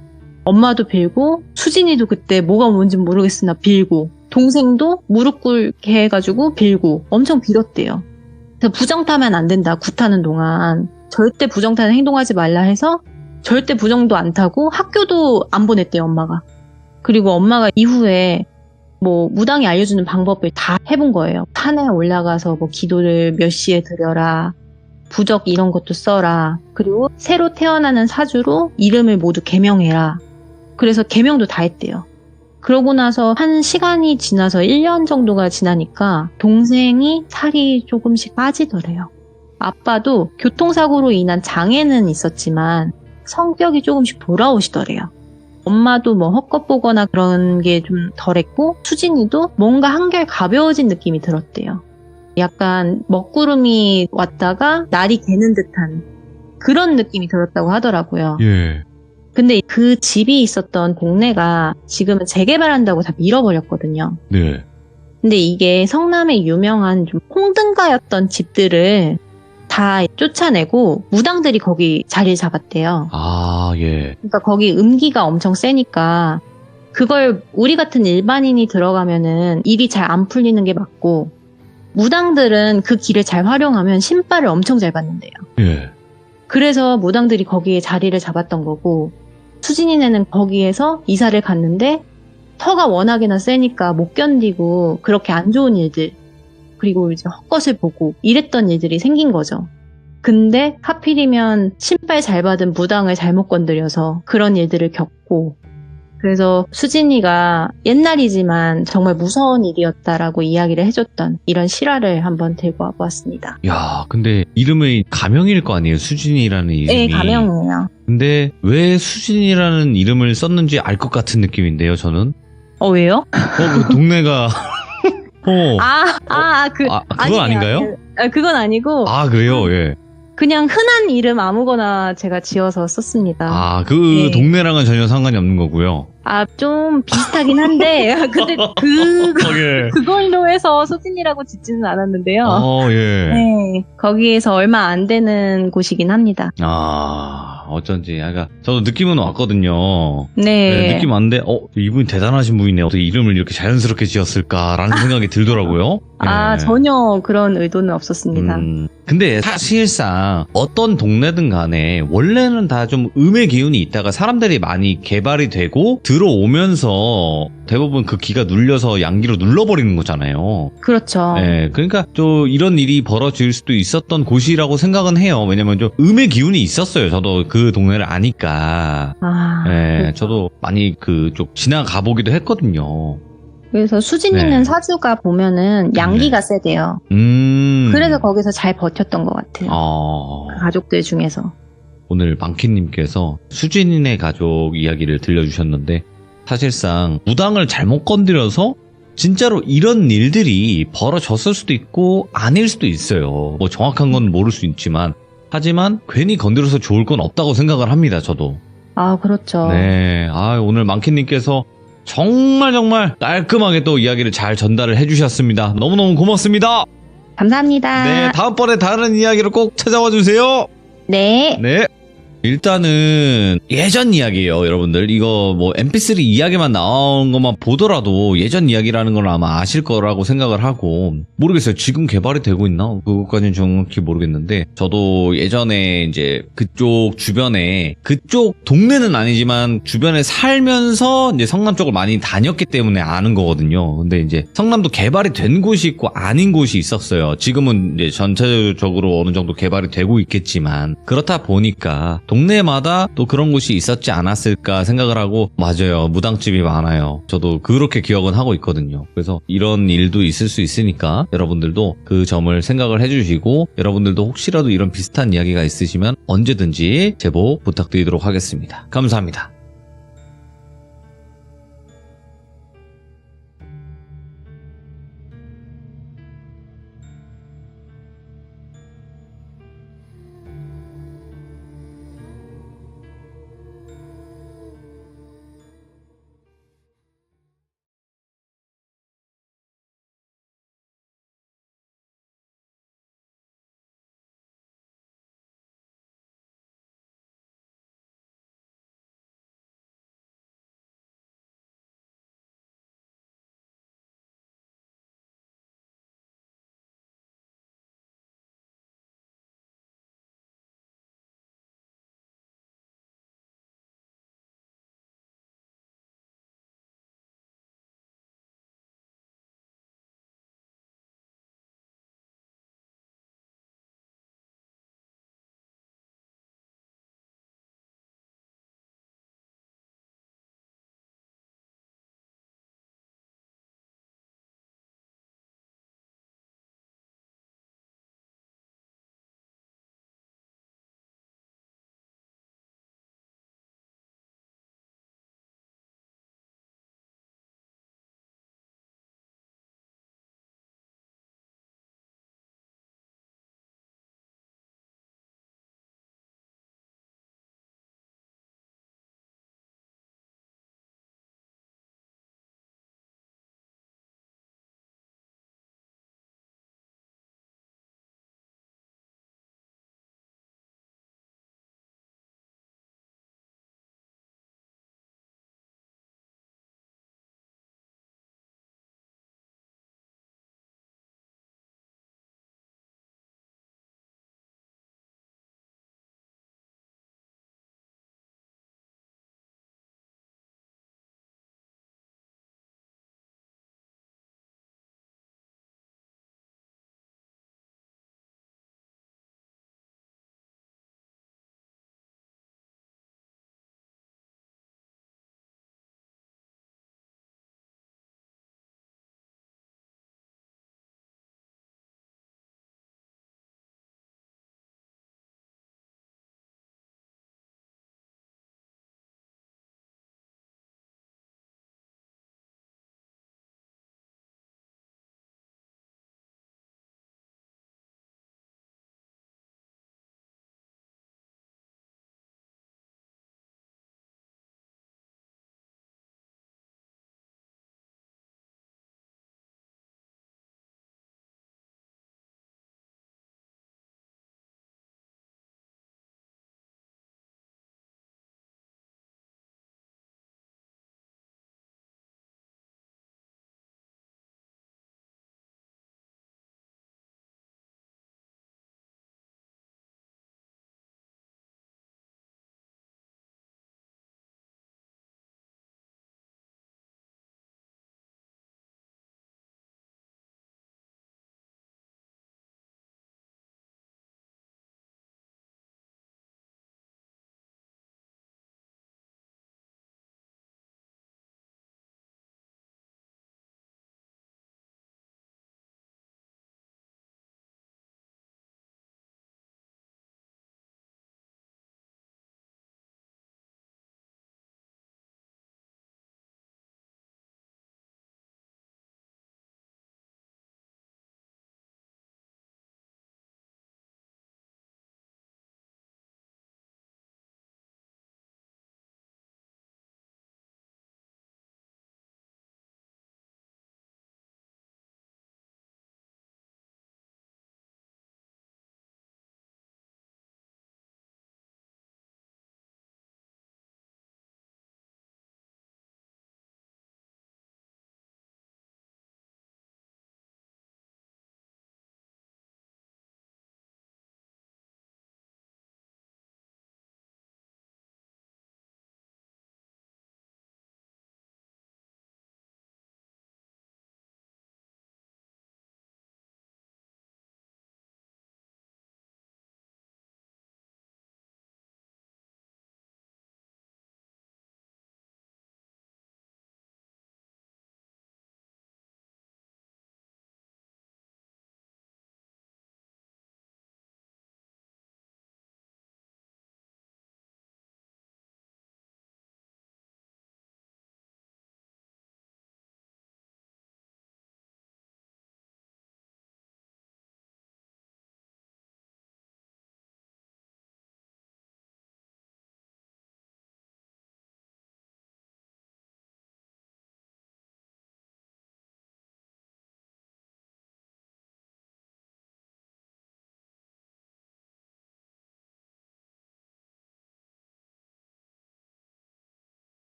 엄마도 빌고 수진이도 그때 뭐가 뭔지 모르겠으나 빌고 동생도 무릎 꿇게 해가지고 빌고 엄청 빌었대요. 그래서 부정 타면 안 된다. 굿하는 동안. 절대 부정타는 행동하지 말라 해서 절대 부정도 안 타고 학교도 안 보냈대요, 엄마가. 그리고 엄마가 이후에 뭐 무당이 알려주는 방법을 다 해본 거예요. 산에 올라가서 뭐 기도를 몇 시에 드려라. 부적 이런 것도 써라. 그리고 새로 태어나는 사주로 이름을 모두 개명해라. 그래서 개명도 다 했대요. 그러고 나서 한 시간이 지나서 1년 정도가 지나니까 동생이 살이 조금씩 빠지더래요. 아빠도 교통사고로 인한 장애는 있었지만 성격이 조금씩 돌아오시더래요. 엄마도 뭐 헛것 보거나 그런 게 좀 덜했고 수진이도 뭔가 한결 가벼워진 느낌이 들었대요. 약간 먹구름이 왔다가 날이 개는 듯한 그런 느낌이 들었다고 하더라고요. 예. 근데 그 집이 있었던 동네가 지금은 재개발한다고 다 밀어버렸거든요. 네. 근데 이게 성남에 유명한 좀 홍등가였던 집들을 다 쫓아내고 무당들이 거기 자리를 잡았대요. 아, 예. 그러니까 거기 음기가 엄청 세니까 그걸 우리 같은 일반인이 들어가면은 일이 잘 안 풀리는 게 맞고 무당들은 그 길을 잘 활용하면 신발을 엄청 잘 받는데요. 예. 그래서 무당들이 거기에 자리를 잡았던 거고 수진이네는 거기에서 이사를 갔는데 터가 워낙에나 세니까 못 견디고 그렇게 안 좋은 일들 그리고 이제 헛것을 보고 이랬던 일들이 생긴 거죠. 근데 하필이면 신발 잘 받은 무당을 잘못 건드려서 그런 일들을 겪고 그래서 수진이가 옛날이지만 정말 무서운 일이었다라고 이야기를 해줬던 이런 실화를 한번 들고 와보았습니다. 야, 근데 이름이 가명일 거 아니에요? 수진이라는 이름이. 네, 가명이에요. 근데 왜 수진이라는 이름을 썼는지 알 것 같은 느낌인데요, 저는. 왜요? 그 동네가 그건 아니에요, 아닌가요? 아니에요. 그건 아니고 아, 그래요? 예. 그냥 흔한 이름 아무거나 제가 지어서 썼습니다. 아, 그 네. 동네랑은 전혀 상관이 없는 거고요. 좀 비슷하긴 한데, 근데 예. 그걸로 해서 수진이라고 짓지는 않았는데요. 예. 네, 거기에서 얼마 안 되는 곳이긴 합니다. 어쩐지. 그러니까 저도 느낌은 왔거든요. 네. 느낌 왔는데, 이분이 대단하신 분이네. 어떻게 이름을 이렇게 자연스럽게 지었을까라는 생각이 들더라고요. 예. 전혀 그런 의도는 없었습니다. 근데 사실상 어떤 동네든 간에 원래는 다 좀 음의 기운이 있다가 사람들이 많이 개발이 되고 들어오면서 대부분 그 기가 눌려서 양기로 눌러버리는 거잖아요. 그렇죠. 예, 그러니까 또 이런 일이 벌어질 수도 있었던 곳이라고 생각은 해요. 왜냐면 좀 음의 기운이 있었어요. 저도 그 동네를 아니까. 예, 그렇죠. 저도 많이 그쪽 지나가 보기도 했거든요. 그래서 수진 있는 네. 사주가 보면은 양기가 세대요. 그래서 거기서 잘 버텼던 것 같아요. 그 가족들 중에서. 오늘 망키님께서 수진이네 가족 이야기를 들려주셨는데 사실상 무당을 잘못 건드려서 진짜로 이런 일들이 벌어졌을 수도 있고 아닐 수도 있어요. 뭐 정확한 건 모를 수 있지만 하지만 괜히 건드려서 좋을 건 없다고 생각을 합니다. 저도. 그렇죠. 네. 오늘 망키님께서 정말 깔끔하게 또 이야기를 잘 전달을 해주셨습니다. 너무너무 고맙습니다. 감사합니다. 네. 다음번에 다른 이야기로 꼭 찾아와 주세요. 네. 네. 일단은 예전 이야기예요, 여러분들. 이거 뭐 mp3 이야기만 나온 것만 보더라도 예전 이야기라는 걸 아마 아실 거라고 생각을 하고 모르겠어요. 지금 개발이 되고 있나? 그것까지는 정확히 모르겠는데 저도 예전에 이제 그쪽 주변에 그쪽 동네는 아니지만 주변에 살면서 이제 성남 쪽을 많이 다녔기 때문에 아는 거거든요. 근데 이제 성남도 개발이 된 곳이 있고 아닌 곳이 있었어요. 지금은 이제 전체적으로 어느 정도 개발이 되고 있겠지만 그렇다 보니까 동네마다 또 그런 곳이 있었지 않았을까 생각을 하고 맞아요. 무당집이 많아요. 저도 그렇게 기억은 하고 있거든요. 그래서 이런 일도 있을 수 있으니까 여러분들도 그 점을 생각을 해주시고 여러분들도 혹시라도 이런 비슷한 이야기가 있으시면 언제든지 제보 부탁드리도록 하겠습니다. 감사합니다.